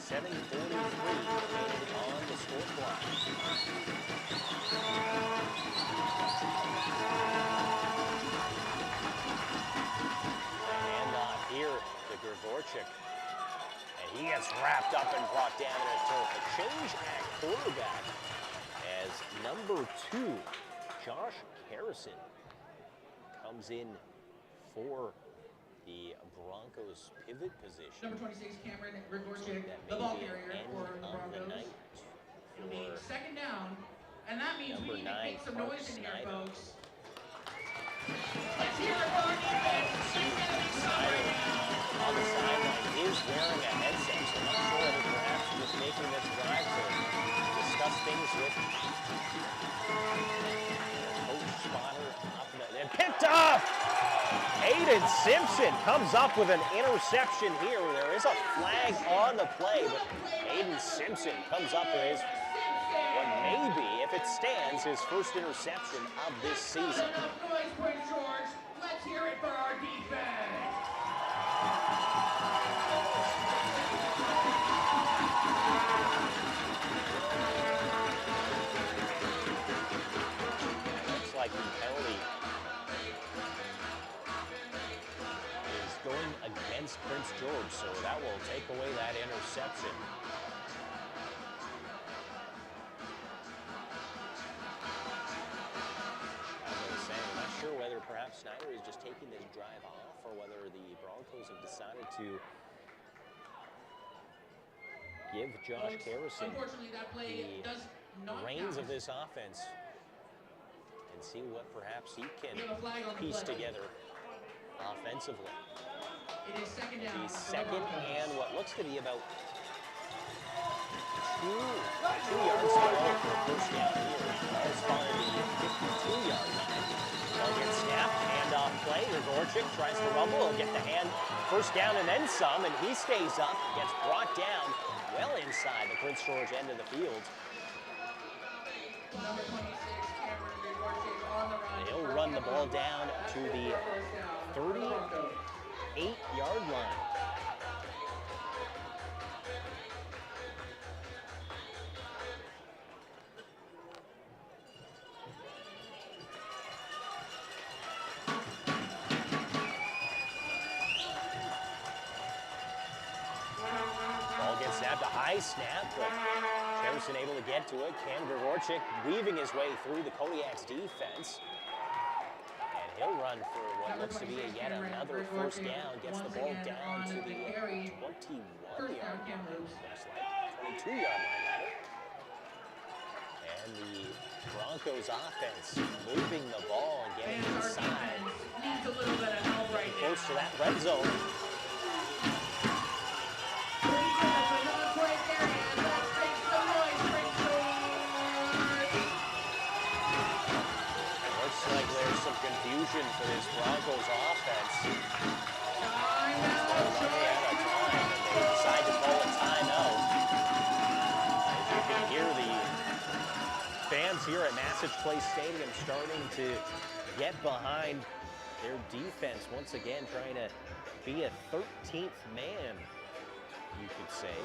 7:43 remaining on the score clock. Handoff here to Grigorchik. And he gets wrapped up and brought down in a turf. A change at quarterback as number 2, Josh Harrison, comes in for the Broncos pivot position. Number 26, Cameron Grigorchik, That the may ball be an carrier end for the of the Broncos. night It'll be for 2nd down, and that means we number need to 9, make some Mark noise in here, Snyder. folks. Let's hear it for our defense. Snyder on the sideline is wearing a headset, so I'm not sure whether perhaps he was making this drive to discuss things with Coach Spotter. And picked off! Aiden Simpson comes up with an interception here. There is a flag on the play, but Aiden Simpson comes up with his, what may be, if it stands, his first interception of this season. Noise, Prince George. Let's hear it for our defense. against Prince George, so that will take away that interception. As I was saying, I'm not sure whether perhaps Snyder is just taking this drive off or whether the Broncos have decided to give Josh Harrison Unfortunately, that play the does not reins of count. this offense and see what perhaps he can We have a flag on the piece play. together offensively. It is second down. The for the second Broncos. and what looks to be about two yards to go for a first down here. Ball spotted the 52-yard line. Ball gets snapped, handoff play. Gregorczyk tries to rumble. He'll get the hand first down and then some, and he stays up, gets brought down well inside the Prince George end of the field. Number 26, Cameron Gregorczyk on the run. He'll run the ball down to the 38-yard line. Ball gets snapped, a high snap, but Harrison able to get to it. Cam Gregorczyk weaving his way through the Kodiaks defense. And he'll run for what looks to be yet another first down. Gets the ball down to the 21-yard line. Looks like 22-yard line rather. And the Broncos offense moving the ball and getting And our inside. defense needs a little bit of help right now. Close to that red zone. Looks like there's some confusion for this Broncos offense. Running out of time, and they decide to call a timeout. As you can hear the fans here at Massage Place Stadium starting to get behind their defense once again, trying to be a 13th man, you could say.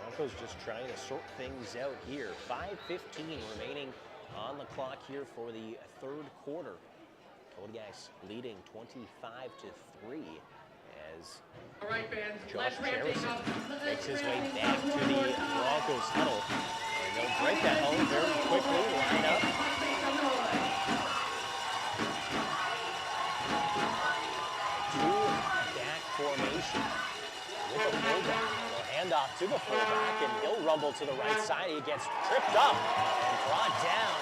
Broncos just trying to sort things out here. 5:15 remaining on the clock here for the third quarter. Kodiaks leading 25-3 as All right, fans. Josh Let's ramp things Harrison up. makes his way back to the Broncos huddle. And they'll break that huddle very quickly, line up. Two-back formation with a fullback. They'll hand off to the fullback, and he'll rumble to the right side. He gets tripped up and brought down.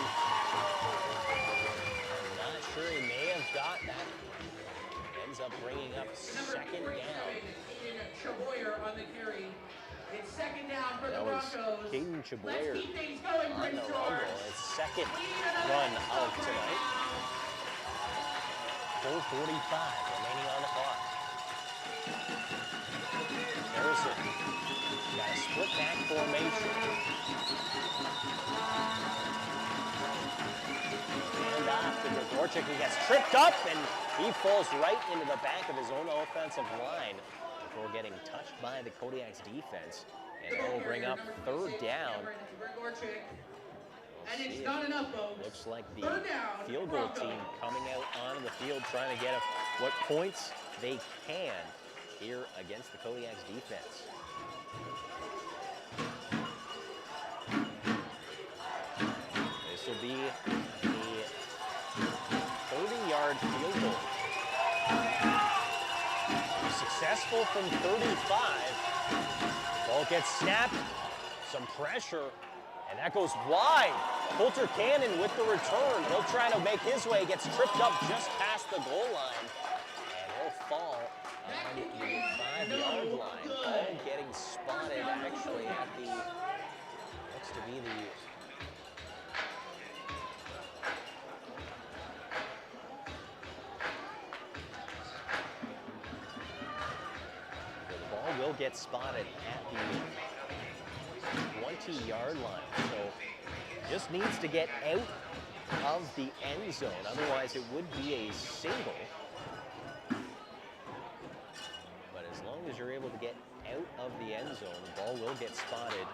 I'm not sure he may have got that. Ends up bringing up second down. Chaboyer on the carry. It's second down for That the was Broncos. Caden Chaboyer Let's keep things going, on the Prince rumble. George. His second run of tonight. 4:45 remaining on the clock. Harrison got a split back formation. And off to Gregorczyk. He gets tripped up and he falls right into the back of his own offensive line before getting touched by the Kodiaks defense. And that will bring up third down. And it's not enough, folks. Looks like the Third down, field goal Broncos. team coming out onto the field trying to get what points they can here against the Kodiaks defense. This will be a 30-yard field goal. Successful from 35. Ball gets snapped, some pressure, and that goes wide. Coulter Cannon with the return. He'll try to make his way, gets tripped up just past the goal line, and he'll fall on the 5-yard line. Ball getting spotted actually at the, looks to be the ball will get spotted at the 20-yard line. So just needs to get out of the end zone. Otherwise, it would be a single. But as long as you're able to get out of the end zone, the ball will get spotted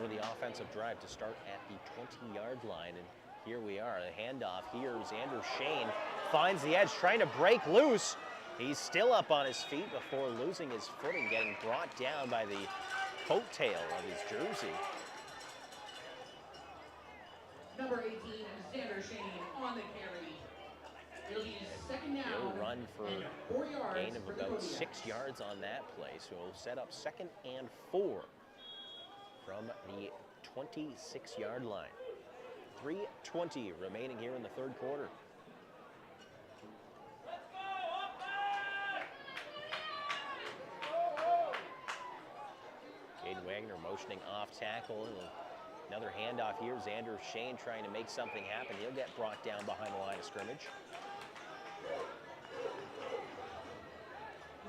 for the offensive drive to start at the 20-yard line. And here we are, the handoff. Here's Andrew Shane, finds the edge, trying to break loose. He's still up on his feet before losing his footing, getting brought down by the coattail of his jersey. Number 18, Xander Shane on the carry. It'll be second down. He'll run for and a 4 yards gain of for the about Kodiaks. 6 yards on that play. So he'll set up 2nd and 4 from the 26-yard line. 3:20 remaining here in the third quarter. Caden Wagner motioning off tackle. Another handoff here. Xander Shane trying to make something happen. He'll get brought down behind the line of scrimmage.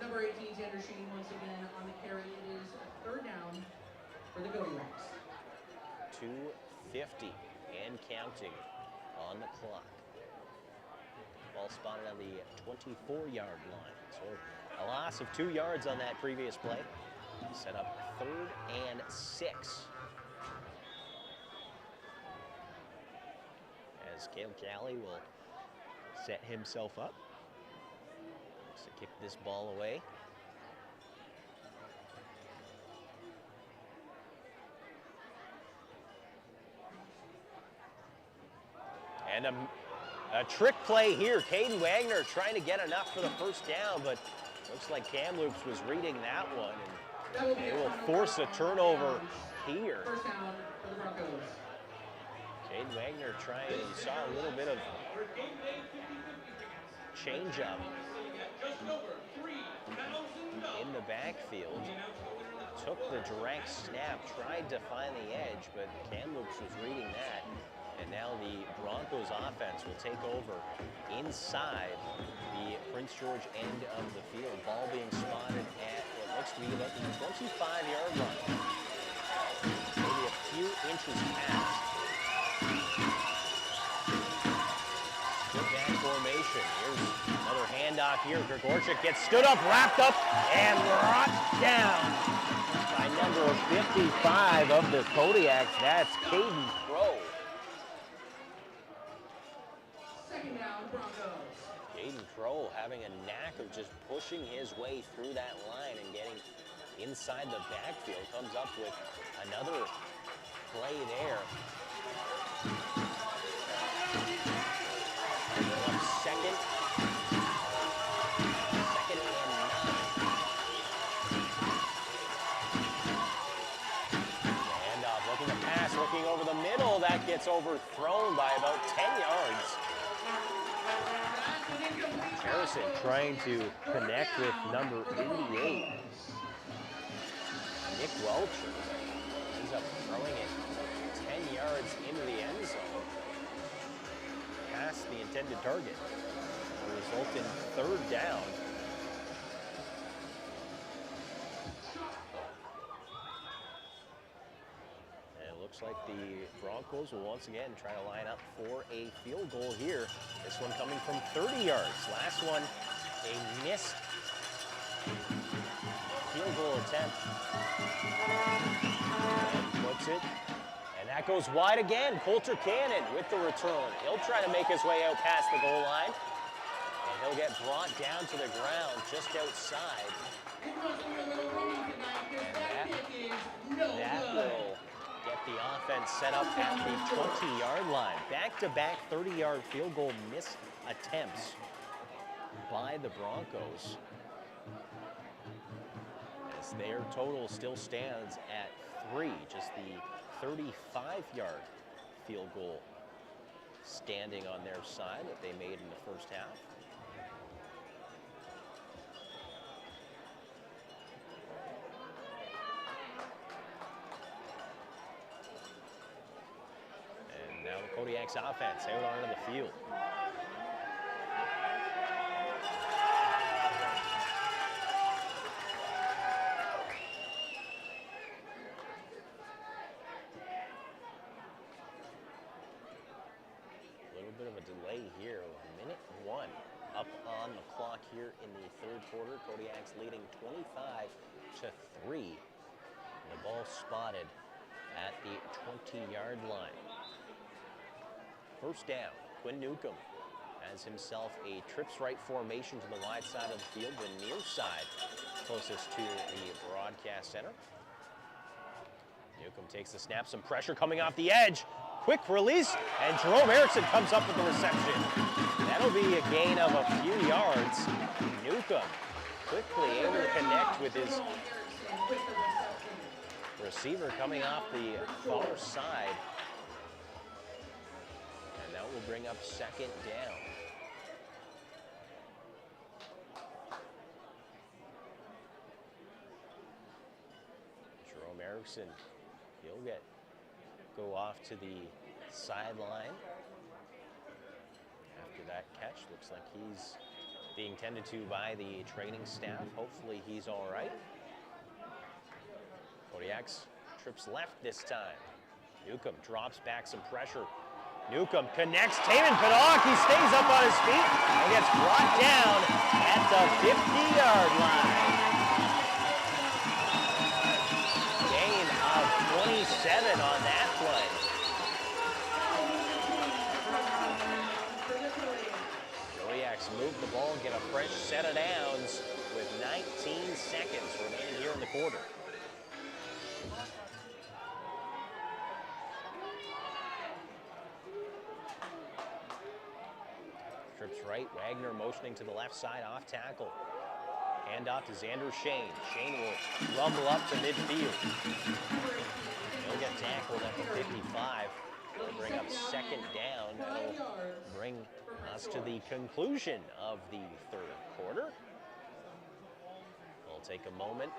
Number 18, Xander Shane once again on the carry. It is third down for the Kodiaks. 2:50 and counting on the clock. Ball spotted on the 24-yard line. So a loss of 2 yards on that previous play. Set up 3rd and 6. As Cale Cali will set himself up. Looks to kick this ball away. And a trick play here. Caden Wagner trying to get enough for the first down, but looks like Kamloops was reading that one. And they will force a turnover here. First down for the Broncos. Caden Wagner trying, you saw a little bit of change-up in the backfield. Took the direct snap, tried to find the edge, but Kamloops was reading that. And now the Broncos offense will take over inside the Prince George end of the field. Ball being spotted at what looks to be about the 25-yard line. Maybe a few inches past. Good back formation. Here's another handoff here. Grigorchik gets stood up, wrapped up, and brought down by number 55 of the Kodiaks. That's Caden Crow. Second down, Broncos. Caden Crow having a knack of just pushing his way through that line and getting inside the backfield. Comes up with another play there. Second and 9. Handoff, looking to pass, looking over the middle. That gets overthrown by about 10 yards. Harrison trying to connect with number 88. Nick Welcher ends up throwing it 10 yards into the end zone. Past the intended target. Will result in 3rd down. And it looks like the Broncos will once again try to line up for a field goal here. This one coming from 30 yards. Last one, a missed field goal attempt. And puts it. And that goes wide again. Coulter Cannon with the return. He'll try to make his way out past the goal line. And he'll get brought down to the ground just outside. It must be a little windy tonight because that kick is no That good. will get the offense set up at the 20-yard line. Back-to-back 30-yard field goal missed attempts by the Broncos. As their total still stands at 3, just the 35-yard field goal standing on their side that they made in the first half. And now the Kodiaks offense out onto the field. Bit of a delay here, 1:01 up on the clock here in the third quarter. Kodiaks leading 25-3. The ball spotted at the 20-yard line. First down, Quinn Newcomb has himself a trips right formation to the wide side of the field, the near side closest to the broadcast center. Newcomb takes the snap, some pressure coming off the edge. Quick release, and Jerome Erickson comes up with the reception. That'll be a gain of a few yards. Newcomb quickly able to connect with his receiver coming off the far side. And that will bring up second down. Jerome Erickson, he'll go off to the sideline after that catch. Looks like he's being tended to by the training staff. Hopefully he's all right. Kodiaks trips left this time. Newcomb drops back some pressure. Newcomb connects. Taman Padock, he stays up on his feet and gets brought down at the 50-yard line. Gain of 27 on that play. Kodiaks move the ball, get a fresh set of downs with 19 seconds remaining here in the quarter. Trips right, Wagner motioning to the left side, off tackle. Hand off to Xander Shane. Shane will rumble up to midfield. He'll get tackled at the 55. That'll bring up second down. That'll bring us to the conclusion of the third quarter. We'll take a moment.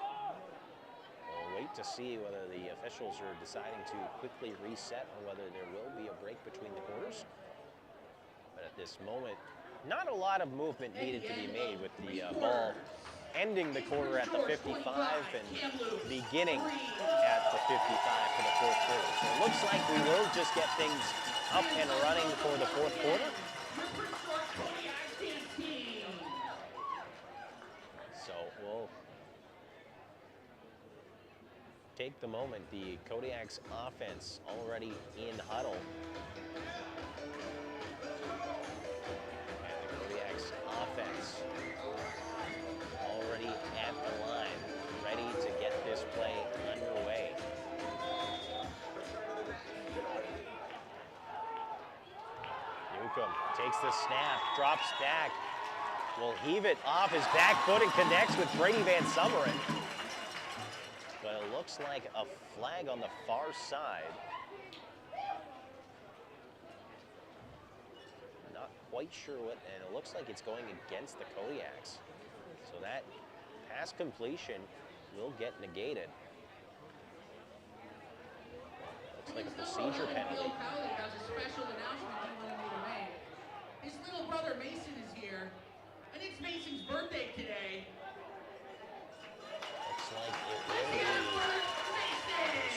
We'll wait to see whether the officials are deciding to quickly reset or whether there will be a break between the quarters. But at this moment, not a lot of movement needed to be made with the ball ending the quarter at the 55 and beginning at the 55 for the fourth quarter. So it looks like we will just get things up and running for the fourth quarter. So we'll take the moment. The Kodiaks offense already in huddle. Offense already at the line, ready to get this play underway. Newcomb takes the snap, drops back, will heave it off his back foot and connects with Brady Van Summeren. But it looks like a flag on the far side. Not quite sure what, and it looks like it's going against the Kodiaks. So that pass completion will get negated. Looks like a procedure penalty. Has a special announcement he wanted me to make. His little brother Mason is here, and it's Mason's birthday today. Looks like it will be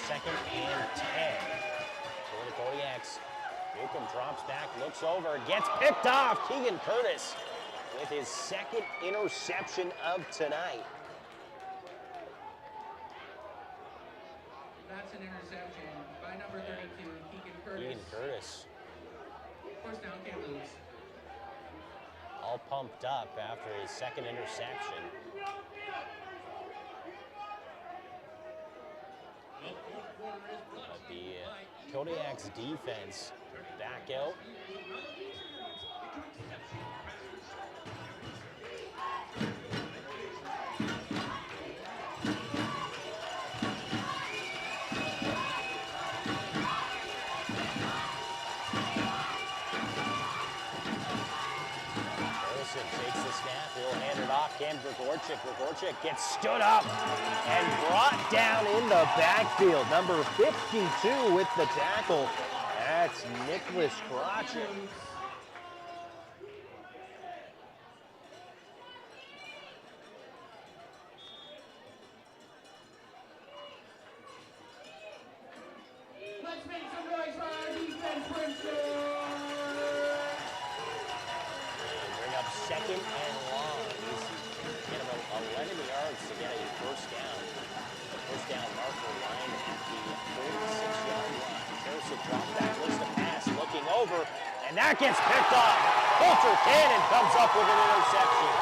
second and 10 for the Kodiaks. Newcomb drops back, looks over, gets picked off. Keegan Curtis with his second interception of tonight. That's an interception by number 32, Keegan Curtis. Keegan Curtis. First down, Kamloops. All pumped up after his second interception. But the Kodiaks defense back out. Takes the snap, he'll hand it off. Cam Grigorchik. Grigorchik gets stood up and brought down in the backfield. Number 52 with the tackle. That's Nicholas Grotchik. Let's make some noise for our defense, Princeton! Second and long. He's get about 11 yards to get a first down. The first down marker line at the 46 That looks to pass, looking over, and that gets picked off. Coulter Cannon comes up with an interception.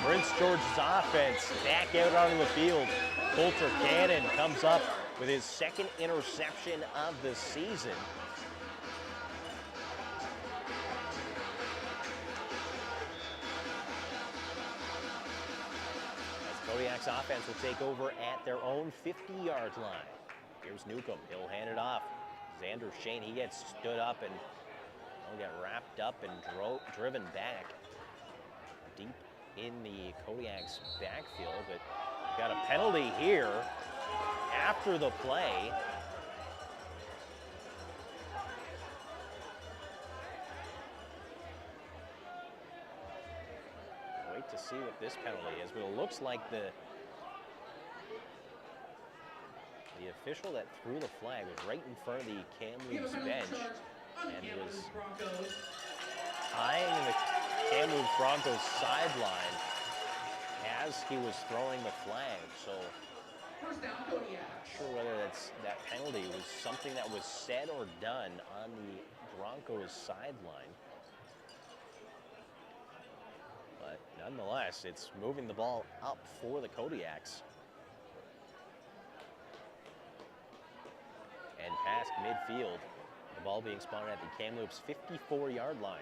Prince George's offense back out onto the field. Coulter Cannon comes up with his second interception of the season. As Kodiak's offense will take over at their own 50-yard line. Here's Newcomb. He'll hand it off. Xander Shane, he gets stood up and he'll get wrapped up and driven back deep in the Kodiak's backfield, but got a penalty here after the play. Wait to see what this penalty is, but it looks like the official that threw the flag was right in front of the Kamloops bench and was eyeing the Kamloops Broncos sideline as he was throwing the flag. So First down, Kodiaks. not sure whether that penalty was something that was said or done on the Broncos sideline. But nonetheless, it's moving the ball up for the Kodiaks. And past midfield, the ball being spotted at the Kamloops 54-yard line.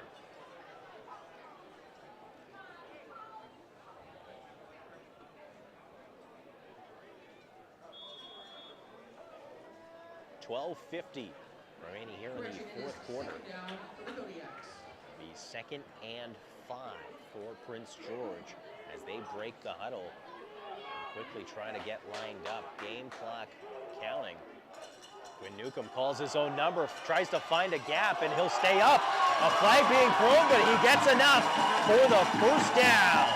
$12:50 remaining here in the fourth quarter. The 2nd and 5 for Prince George as they break the huddle and quickly try to get lined up. Game clock counting. When Newcomb calls his own number, tries to find a gap, and he'll stay up. A flag being thrown, but he gets enough for the first down.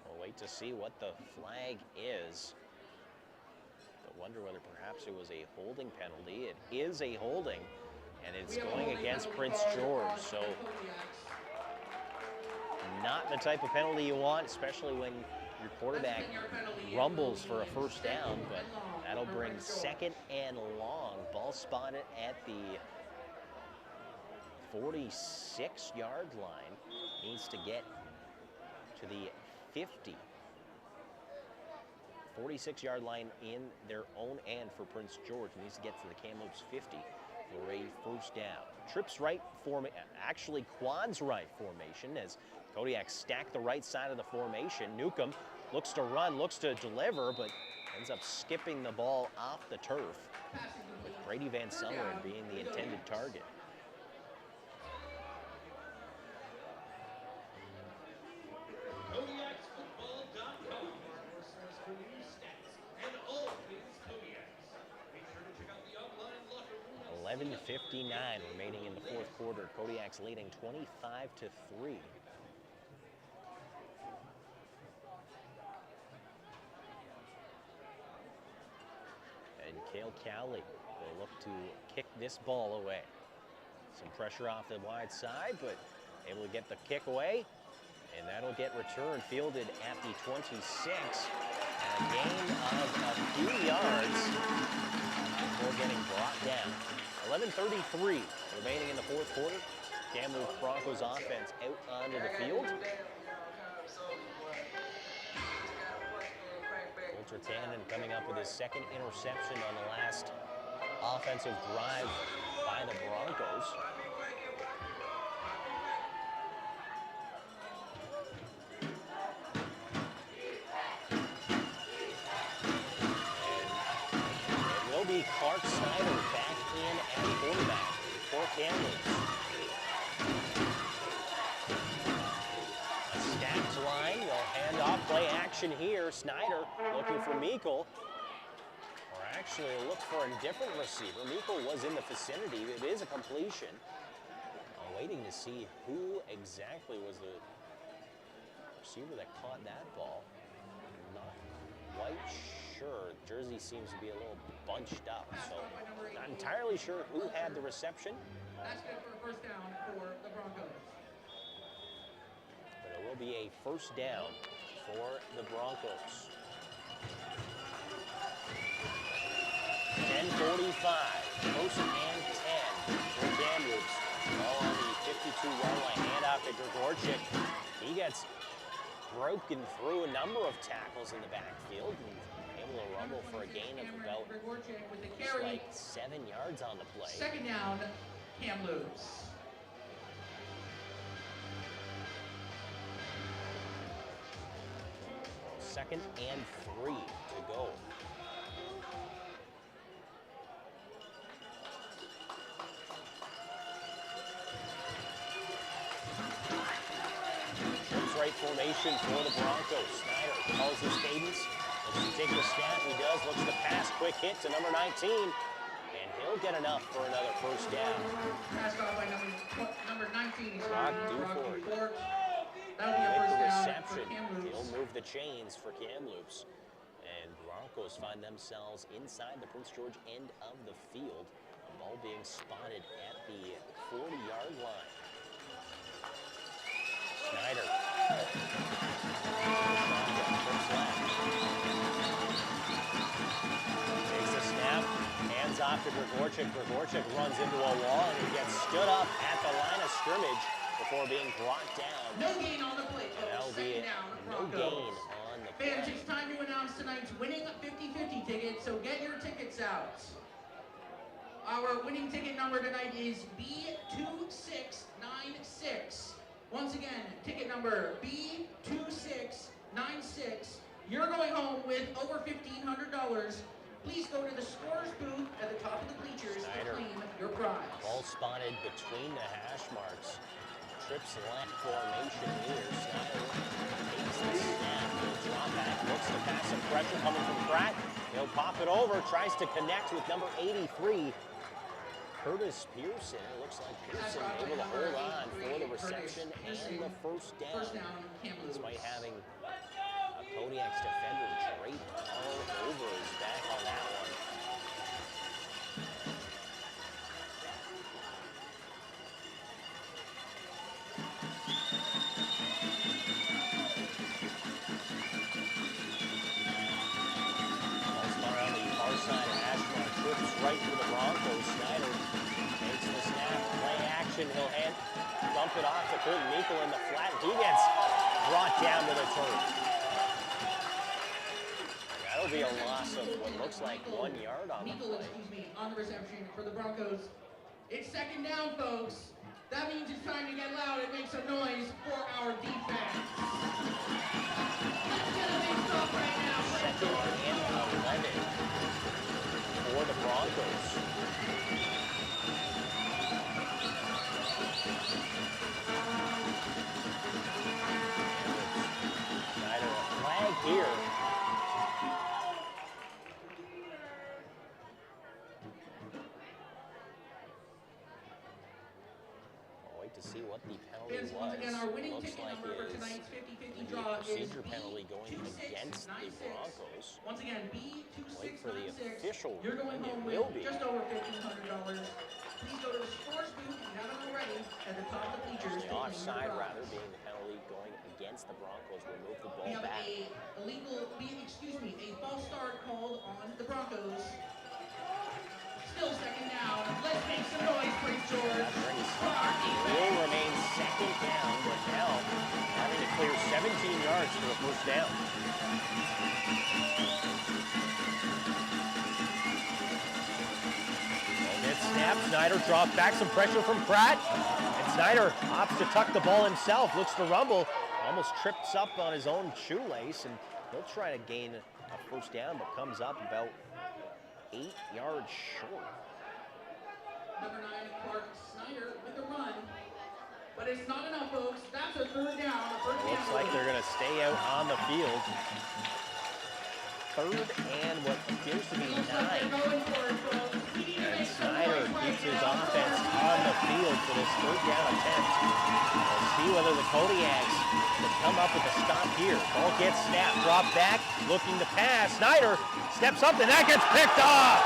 We'll wait to see what the flag is. But wonder whether perhaps it was a holding penalty. It is a holding. And it's going against Prince George, so not the type of penalty you want, especially when your quarterback rumbles for a first down, but that'll bring 2nd and long. Ball spotted at the 46-yard line. Needs to get to the 50. 46-yard line in their own end for Prince George. Needs to get to the Kamloops 50. For a first down. Trips right actually quads right formation as Kodiak stack the right side of the formation. Newcomb looks to run, looks to deliver, but ends up skipping the ball off the turf, with Brady Van Sumeren being the intended target. KodiaksFootball.com for source for news, stats, and all things Kodiaks. Make sure to check out the online locker room. 11:59 remaining in the fourth quarter. Kodiak's leading 25-3. And Cale Cowley will look to kick this ball away. Some pressure off the wide side, but able to get the kick away. And that'll get returned, fielded at the 26. And a gain of a few yards before getting brought down. 11:33 remaining in the fourth quarter. Kamloops Broncos offense out onto the field. Coulter Cannon coming up with his 2nd interception on the last offensive drive by the Broncos. And it will be Clark Snyder back in at quarterback for Kamloops. A stacked line, they'll hand off, play action here. Snyder looking for Meikle. Or actually look for a different receiver. Meikle was in the vicinity. It is a completion. I'm waiting to see who exactly was the receiver that caught that ball. Not quite sure. Jersey seems to be a little bunched up, so not entirely sure who had the reception. That's good for a first down for the Broncos. But it will be a first down for the Broncos. 10:45, first and 10 for Kamloops. Ball on the 52-yard line, hand off to Gregorczyk. He gets broken through a number of tackles in the backfield and able to rumble for a gain of about like 7 yards on the play. Second down, Kamloops. Second and 3 to go. Right formation for the Broncos. Snyder calls his cadence. Looks to take the snap. He does. Looks to pass. Quick hit to number 19. And he'll get enough for another first down. Passed off by number 19. Brock Dufort. That'll be a first down for Reception. Kamloops. He'll move the chains for Kamloops. And Broncos find themselves inside the Prince George end of the field. A ball being spotted at the 40-yard line. Snyder. Takes the snap, hands off to Gregorczyk. Gregorczyk runs into a wall and he gets stood up at the line of scrimmage before being brought down. No gain on the play. That'll be no gain on the play. Fans, it's time to announce tonight's winning 50-50 ticket, so get your tickets out. Our winning ticket number tonight is B2696. Once again, ticket number B2696. You're going home with over $1,500. Please go to the scorer's booth at the top of the bleachers Snyder. to claim your prize. Ball spotted between the hash marks. Trips left formation here. Snyder takes the snap. He'll drop back, looks to pass some pressure coming from Pratt. He'll pop it over, tries to connect with number 83. Curtis Pearson. It looks like Pearson able to hold on for the reception and the first down. Despite having a Kodiaks defender draped all over his back on that one. Ball spot on the far side of Ashmore. Trips right for the Broncos. Snyder takes the snap, play action, he'll dump it off to Colton Meikle in the flat. He gets brought down to the turf. That'll be a loss of what looks like 1 yard on the play. On the reception for the Broncos. It's second down, folks. That means it's time to get loud and make some noise for our defense. Let's get a big stop right now. Second and 11 for the Broncos. Snyder, a flag here. I'll wait to see what the penalty was. Once again, our winning Looks ticket like number for it's tonight's 50-50 a draw is procedure penalty going against the B2696. Broncos. Once again, Wait for the B2696. official You're going ruling. home It will with be. just over $1,500. Please go to the scores booth if you haven't already at the top of the bleachers. The offside, rather, being the penalty going against the Broncos, will move the We ball have back. a false start called on the Broncos. Still second down. Let's make some noise, Prince George. That brings For our defense. will remain second down, but now having to clear 17 yards for the first down. It's snap. Snyder drops back, some pressure from Pratt. And Snyder opts to tuck the ball himself, looks to rumble, almost trips up on his own shoelace, and he'll try to gain a first down, but comes up about 8 yards short. Number 9, Clark Snyder with the run. But it's not enough, folks. That's a third down. Looks like they're going to stay out on the field. 3rd and what appears to be 9. And Snyder keeps his offense on the field for this 3rd down attempt. We'll see whether the Kodiaks can come up with a stop here. Ball gets snapped, dropped back, looking to pass. Snyder steps up, and that gets picked off.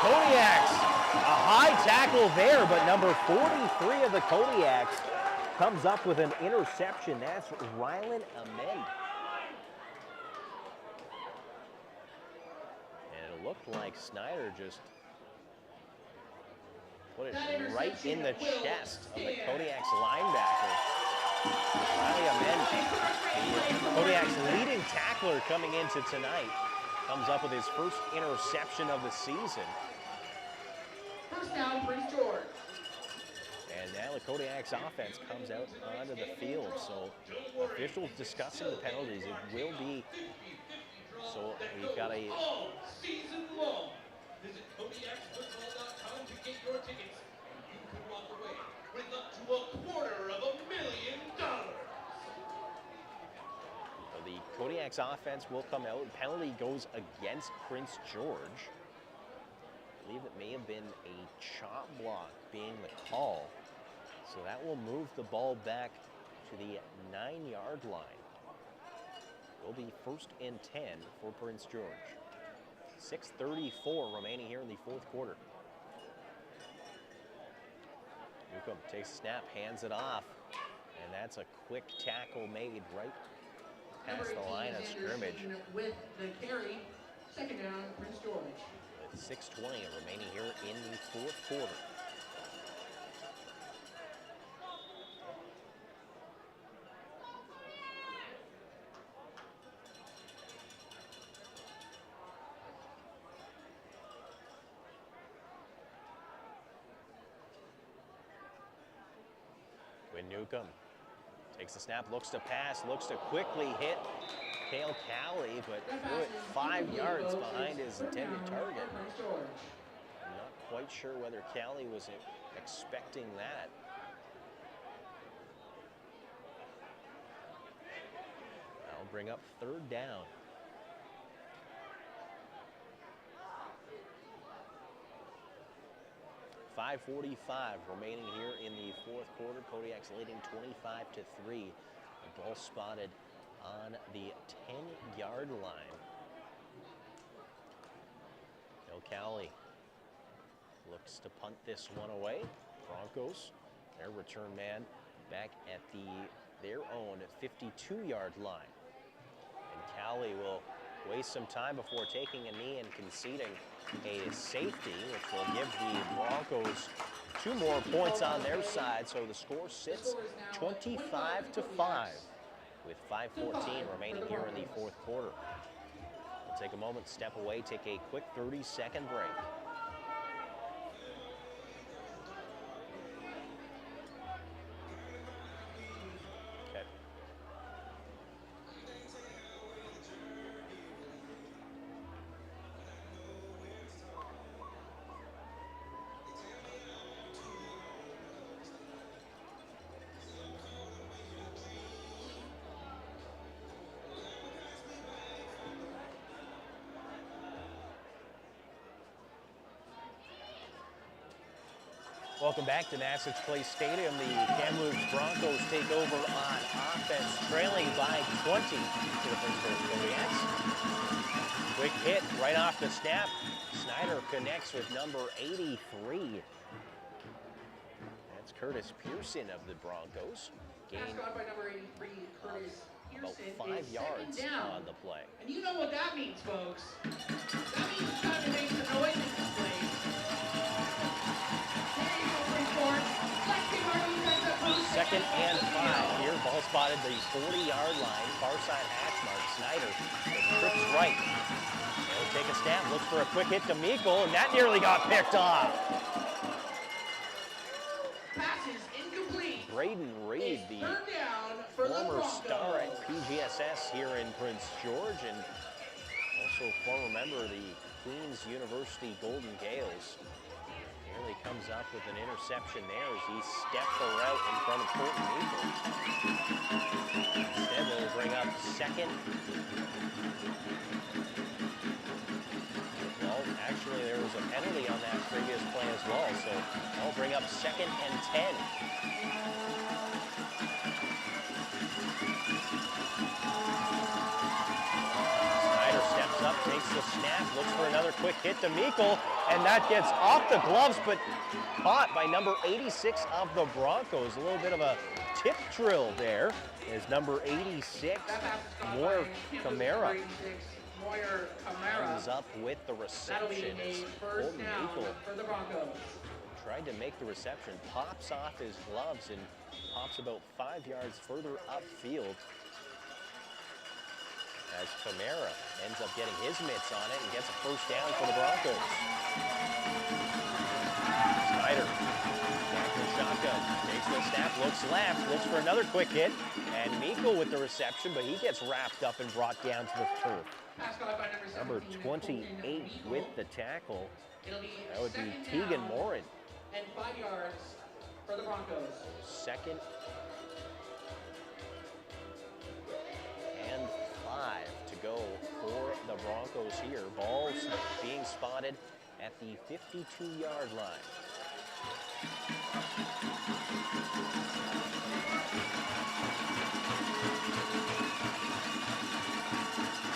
Kodiaks, a high tackle there, but number 43 of the Kodiaks comes up with an interception. That's Rylan Amend. And it looked like Snyder just put it right in the chest of the Kodiaks linebacker. Riley Amend, the Kodiaks leading tackler coming into tonight, comes up with his first interception of the season. First down, Prince George. And now the Kodiaks offense comes out onto the field. So officials discussing the penalties. It will be, so we've got a All season long. Visit KodiaksFootball.com to get your tickets. You can walk away with up to $250,000. So the Kodiaks offense will come out. Penalty goes against Prince George. I believe it may have been a chop block being the call. So that will move the ball back to the 9-yard line. Will be 1st and 10 for Prince George. 6:34 remaining here in the 4th quarter. Newcomb takes a snap, hands it off, and that's a quick tackle made right past the line of scrimmage. With the carry, 2nd down, Prince George. With 6:20 remaining here in the 4th quarter. Newcomb takes the snap, looks to pass, looks to quickly hit Cale Cowley, but threw it 5 yards behind his intended target. I'm not quite sure whether Cowley was expecting that. That'll bring up 3rd down. .5:45 remaining here in the 4th quarter. Kodiaks leading 25-3. The ball spotted on the 10-yard line. Cale Cowley looks to punt this one away. Broncos, their return man, back at their own 52-yard line. And Cowley will waste some time before taking a knee and conceding a safety, which will give the Broncos 2 more points on their side. So the score sits 25-5 with 5:14 remaining here in the 4th quarter. We'll take a moment, step away, take a quick 30-second break. Okay. Welcome back to Nassau Place Stadium. The Kamloops Broncos take over on offense, trailing by 20 to the Prince George Kodiaks. Quick hit right off the snap. Snyder connects with number 83. That's Curtis Pearson of the Broncos. Gained Pass caught by number 83, Curtis about Pearson, 5 is yards 2nd down. on the play. And you know what that means, folks. That means it's time to make some noise in this place. There you go, Prince George. Flexing our defense up close. 2nd and 5 here. Ball spotted the 40-yard line. Far side hash mark. Snyder trips right. He'll take a snap, looks for a quick hit to Meikle, and that nearly got picked off. Passes incomplete. Braden Reed, It's the 3rd down for the former Broncos. star at PGSS here in Prince George, and also former member of the Queen's University Golden Gales. Nearly comes up with an interception there as he stepped the route in front of Colton Meikle. Instead, they'll bring up 2nd 2nd and 10. Snyder steps up, takes the snap, looks for another quick hit to Meikle, and that gets off the gloves, but caught by number 86 of the Broncos. A little bit of a tip drill there is number 86, Moyer Kamara. Comes up with the reception as Colton Meikle for the Broncos. tried to make the reception, pops off his gloves and pops about 5 yards further upfield as Kamara ends up getting his mitts on it and gets a first down for the Broncos. Snyder, back to the shotgun, takes the snap, looks left, looks for another quick hit, and Meikle with the reception, but he gets wrapped up and brought down to the turf. Number 28 with the tackle, that would be Tegan Morin. And 5 yards for the Broncos. 2nd and 5 to go for the Broncos here. Ball's being spotted at the 52-yard line.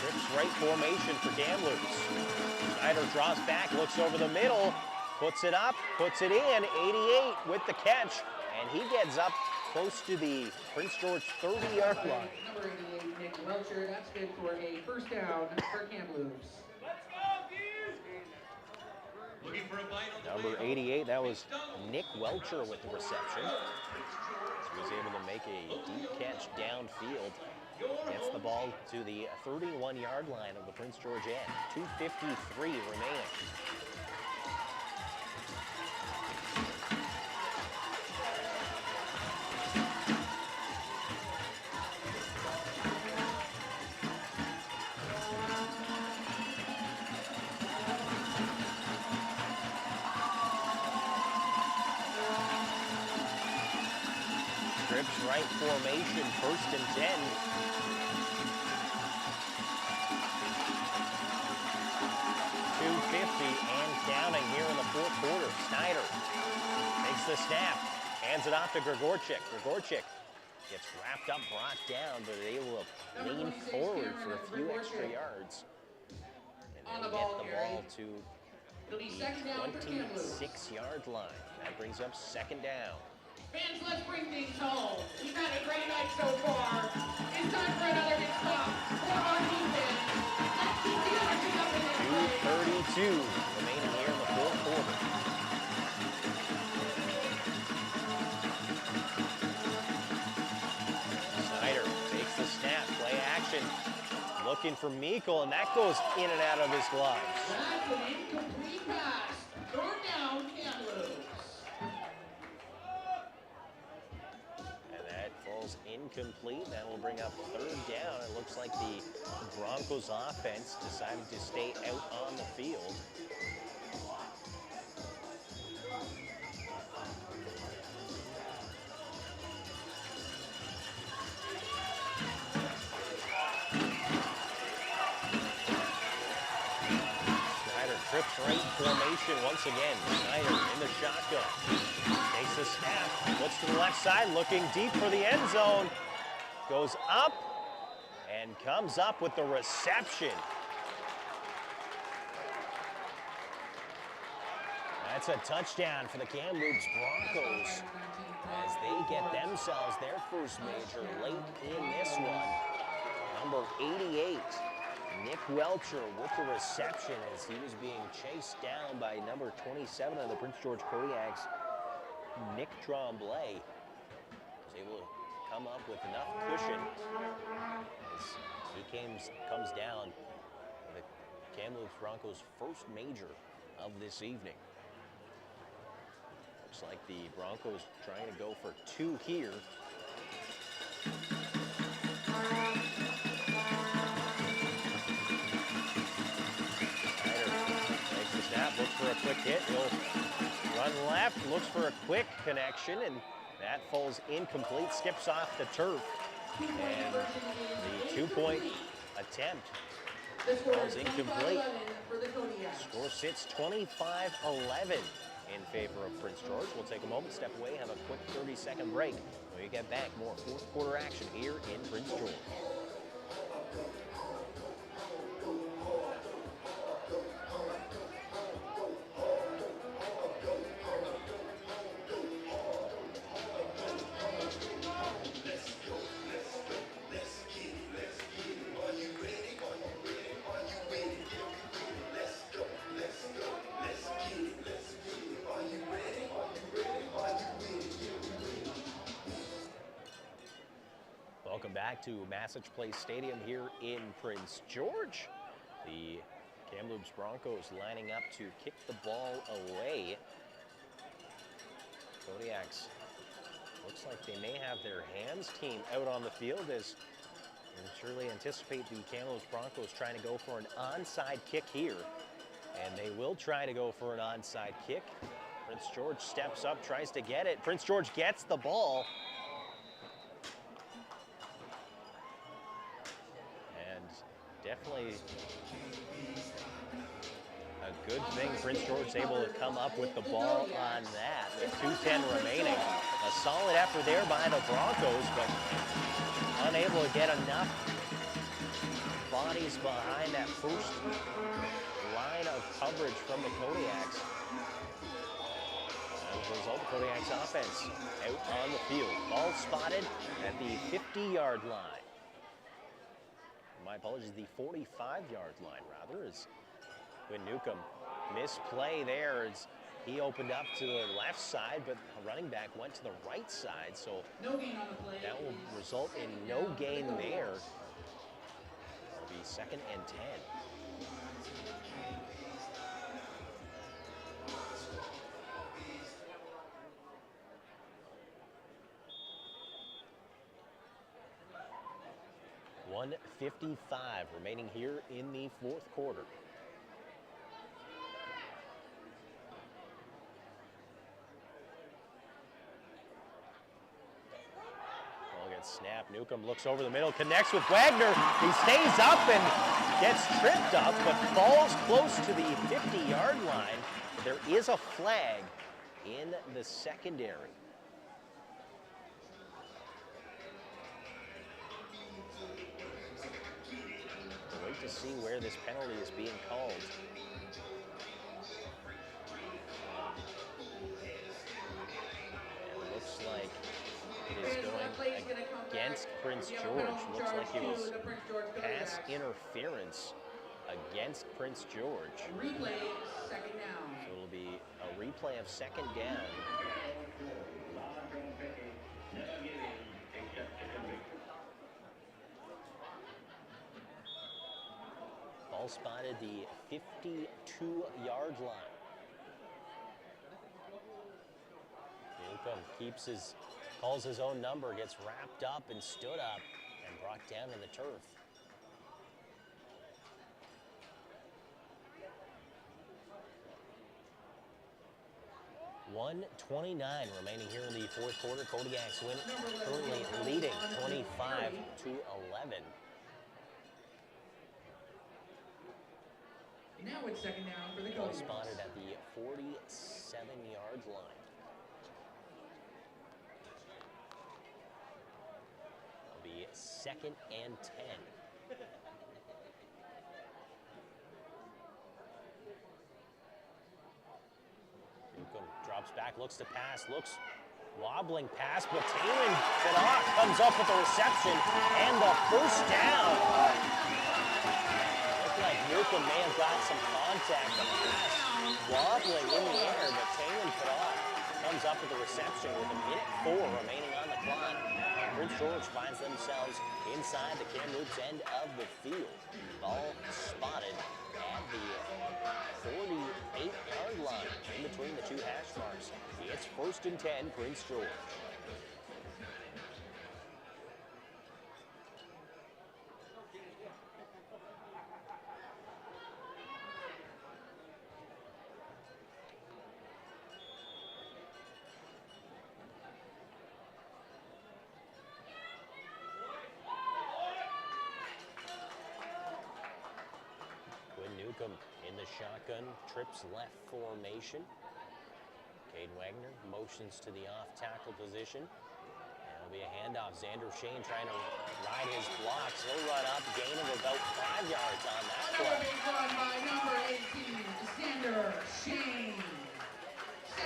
Trips right formation for Kamloops. Snyder draws back, looks over the middle, puts it up, puts it in, 88 with the catch, and he gets up close to the Prince George 30-yard line. Number 88, Nick Welcher, that's good for a first down for Kamloops. Looking for a bite on the Number way. 88, that was Nick Welcher with the reception. He was able to make a deep catch downfield. Gets the ball to the 31-yard line of the Prince George end. 2:53 remaining. Trips right formation, 1st and 10. And counting here in the 4th quarter. Snyder takes the snap, hands it off to Grigorchik. Grigorchik gets wrapped up, brought down, but able to lean forward for a few extra yards. And then get the ball to the 26-yard line. That brings up 2nd down. Fans, let's bring things home. We've had a great night so far. It's time for another big stop for our defense. Let's keep the energy up in this place. 2:32 remaining here in the 4th quarter. Snyder takes the snap, play action, looking for Meikle, and that goes in and out of his gloves. That's an incomplete pass. Third down, Kamloops. And that falls incomplete. That will bring up 3rd down. It looks like the Broncos offense decided to stay out on the field. Snyder trips right formation once again. Snyder in the shotgun. Takes the snap, looks to the left side, looking deep for the end zone. Goes up and comes up with the reception. That's a touchdown for the Kamloops Broncos as they get themselves their first major late in this one. Number 88, Nick Welcher with the reception as he was being chased down by number 27 of the Prince George Kodiaks, Nick Tremblay. Was able to come up with enough cushion as he comes down the Kamloops Broncos' first major of this evening. Looks like the Broncos trying to go for 2 here. Takes the snap, looks for a quick hit. He'll run left, looks for a quick connection, and that falls incomplete, skips off the turf. And the 2-point attempt falls incomplete. For the Kodiaks. Score sits 25-11 in favor of Prince George. We'll take a moment, step away, have a quick 30-second break. When we get back, more fourth quarter action here in Prince George. Welcome back to Massage Place Stadium here in Prince George. The Kamloops Broncos lining up to kick the ball away. Kodiaks looks like they may have their hands team out on the field as you surely anticipate the Kamloops Broncos trying to go for an onside kick here. And they will try to go for an onside kick. Prince George steps up, tries to get it. Prince George gets the ball. Definitely a good thing Prince George is able to come up with the ball on that with 2:10 remaining. A solid effort there by the Broncos, but unable to get enough bodies behind that first line of coverage from the Kodiaks. As a result, the Kodiaks offense out on the field. Ball spotted at the 50-yard line. My apologies, the 45-yard line, rather, as Quinn Newcomb misplay there as he opened up to the left side, but a running back went to the right side, so No gain on the play. that will result in no gain there. It'll be 2nd and 10. .155 remaining here in the fourth quarter. Ball gets snapped. Newcomb looks over the middle, connects with Wagner. He stays up and gets tripped up, but falls close to the 50-yard line. There is a flag in the secondary. Wait to see where this penalty is being called. And it looks like it is going against Prince George. Looks like it was pass interference against Prince George. Replay, 2nd down. So it'll be a replay of 2nd down. Ball spotted the 52-yard line. Newcomb calls his own number, gets wrapped up and stood up and brought down to the turf. .129 remaining here in the fourth quarter. Kodiaks win, currently leading 25-11. Now it's 2nd down for the Ball Kodiaks. spotted at the 47-yard line. It'll be 2nd and 10. Newcomb drops back, looks to pass, wobbling pass, but Taylor comes up with the reception and the first down. Looked like Newcomb may have got some contact. The pass wobbling in the air, but Taylor comes up with the reception with 1:04 remaining on the clock. Prince George finds themselves inside the Kamloops end of the field. Ball spotted at the 48-yard line in between the two hash marks. It's 1st and 10, Prince George. Newcomb in the shotgun, trips left formation. Cade Wagner motions to the off tackle position. And it'll be a handoff. Xander Shane trying to ride his blocks. He'll run up, gain of about 5 yards on that Another play. big run by number 18, Xander Shane.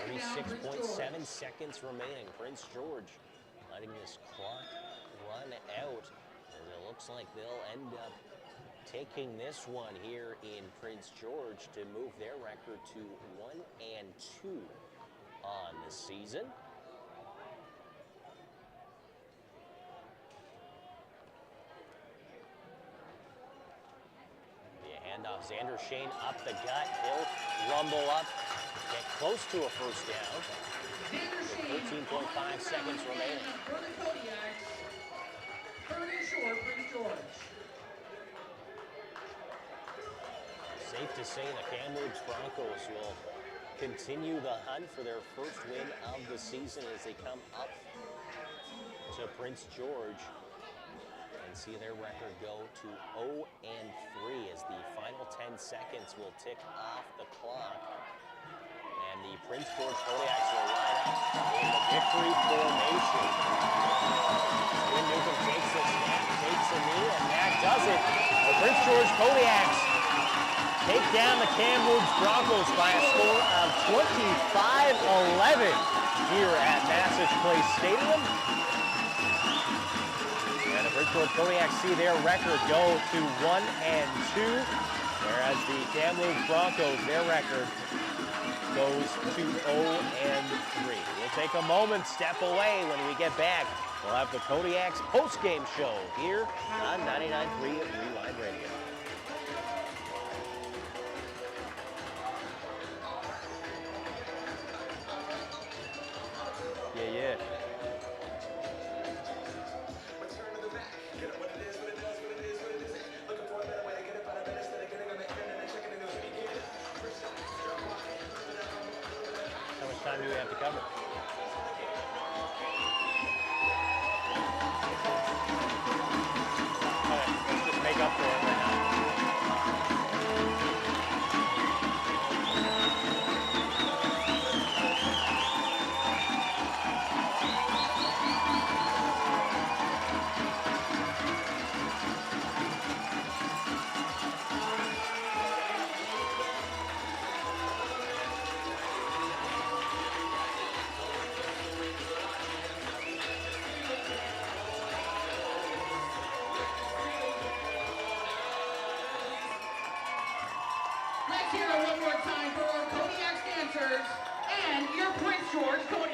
Second down, Prince George. 36.7 seconds remaining. Prince George letting this clock run out. And it looks like they'll end up taking this one here in Prince George to move their record to 1-2 on the season. Be a handoff. Xander Shane up the gut. He'll rumble up, get close to a first down. Xander Shane, 13.5 seconds remaining. For the Kodiaks, third and short, Prince George. Safe to say the Kamloops Broncos will continue the hunt for their first win of the season as they come up to Prince George and see their record go to 0-3 as the final 10 seconds will tick off the clock. And the Prince George Kodiaks will line up in the victory formation. Quinn Newcomb takes a snap, takes a knee, and that does it. The Prince George Kodiaks take down the Kamloops Broncos by a score of 25-11 here at Massage Place Stadium. And the Prince George Kodiaks see their record go to 1-2, whereas the Kamloops Broncos, their record goes to 0-3. We'll take a moment, step away. When we get back, we'll have the Kodiaks post-game show here on 99.3 Rewind Radio. Yeah. How much time do we have to cover? Okay, let's just make up for it right now. Let's hear it one more time for our Kodiaks dancers and your Prince George Kodiaks.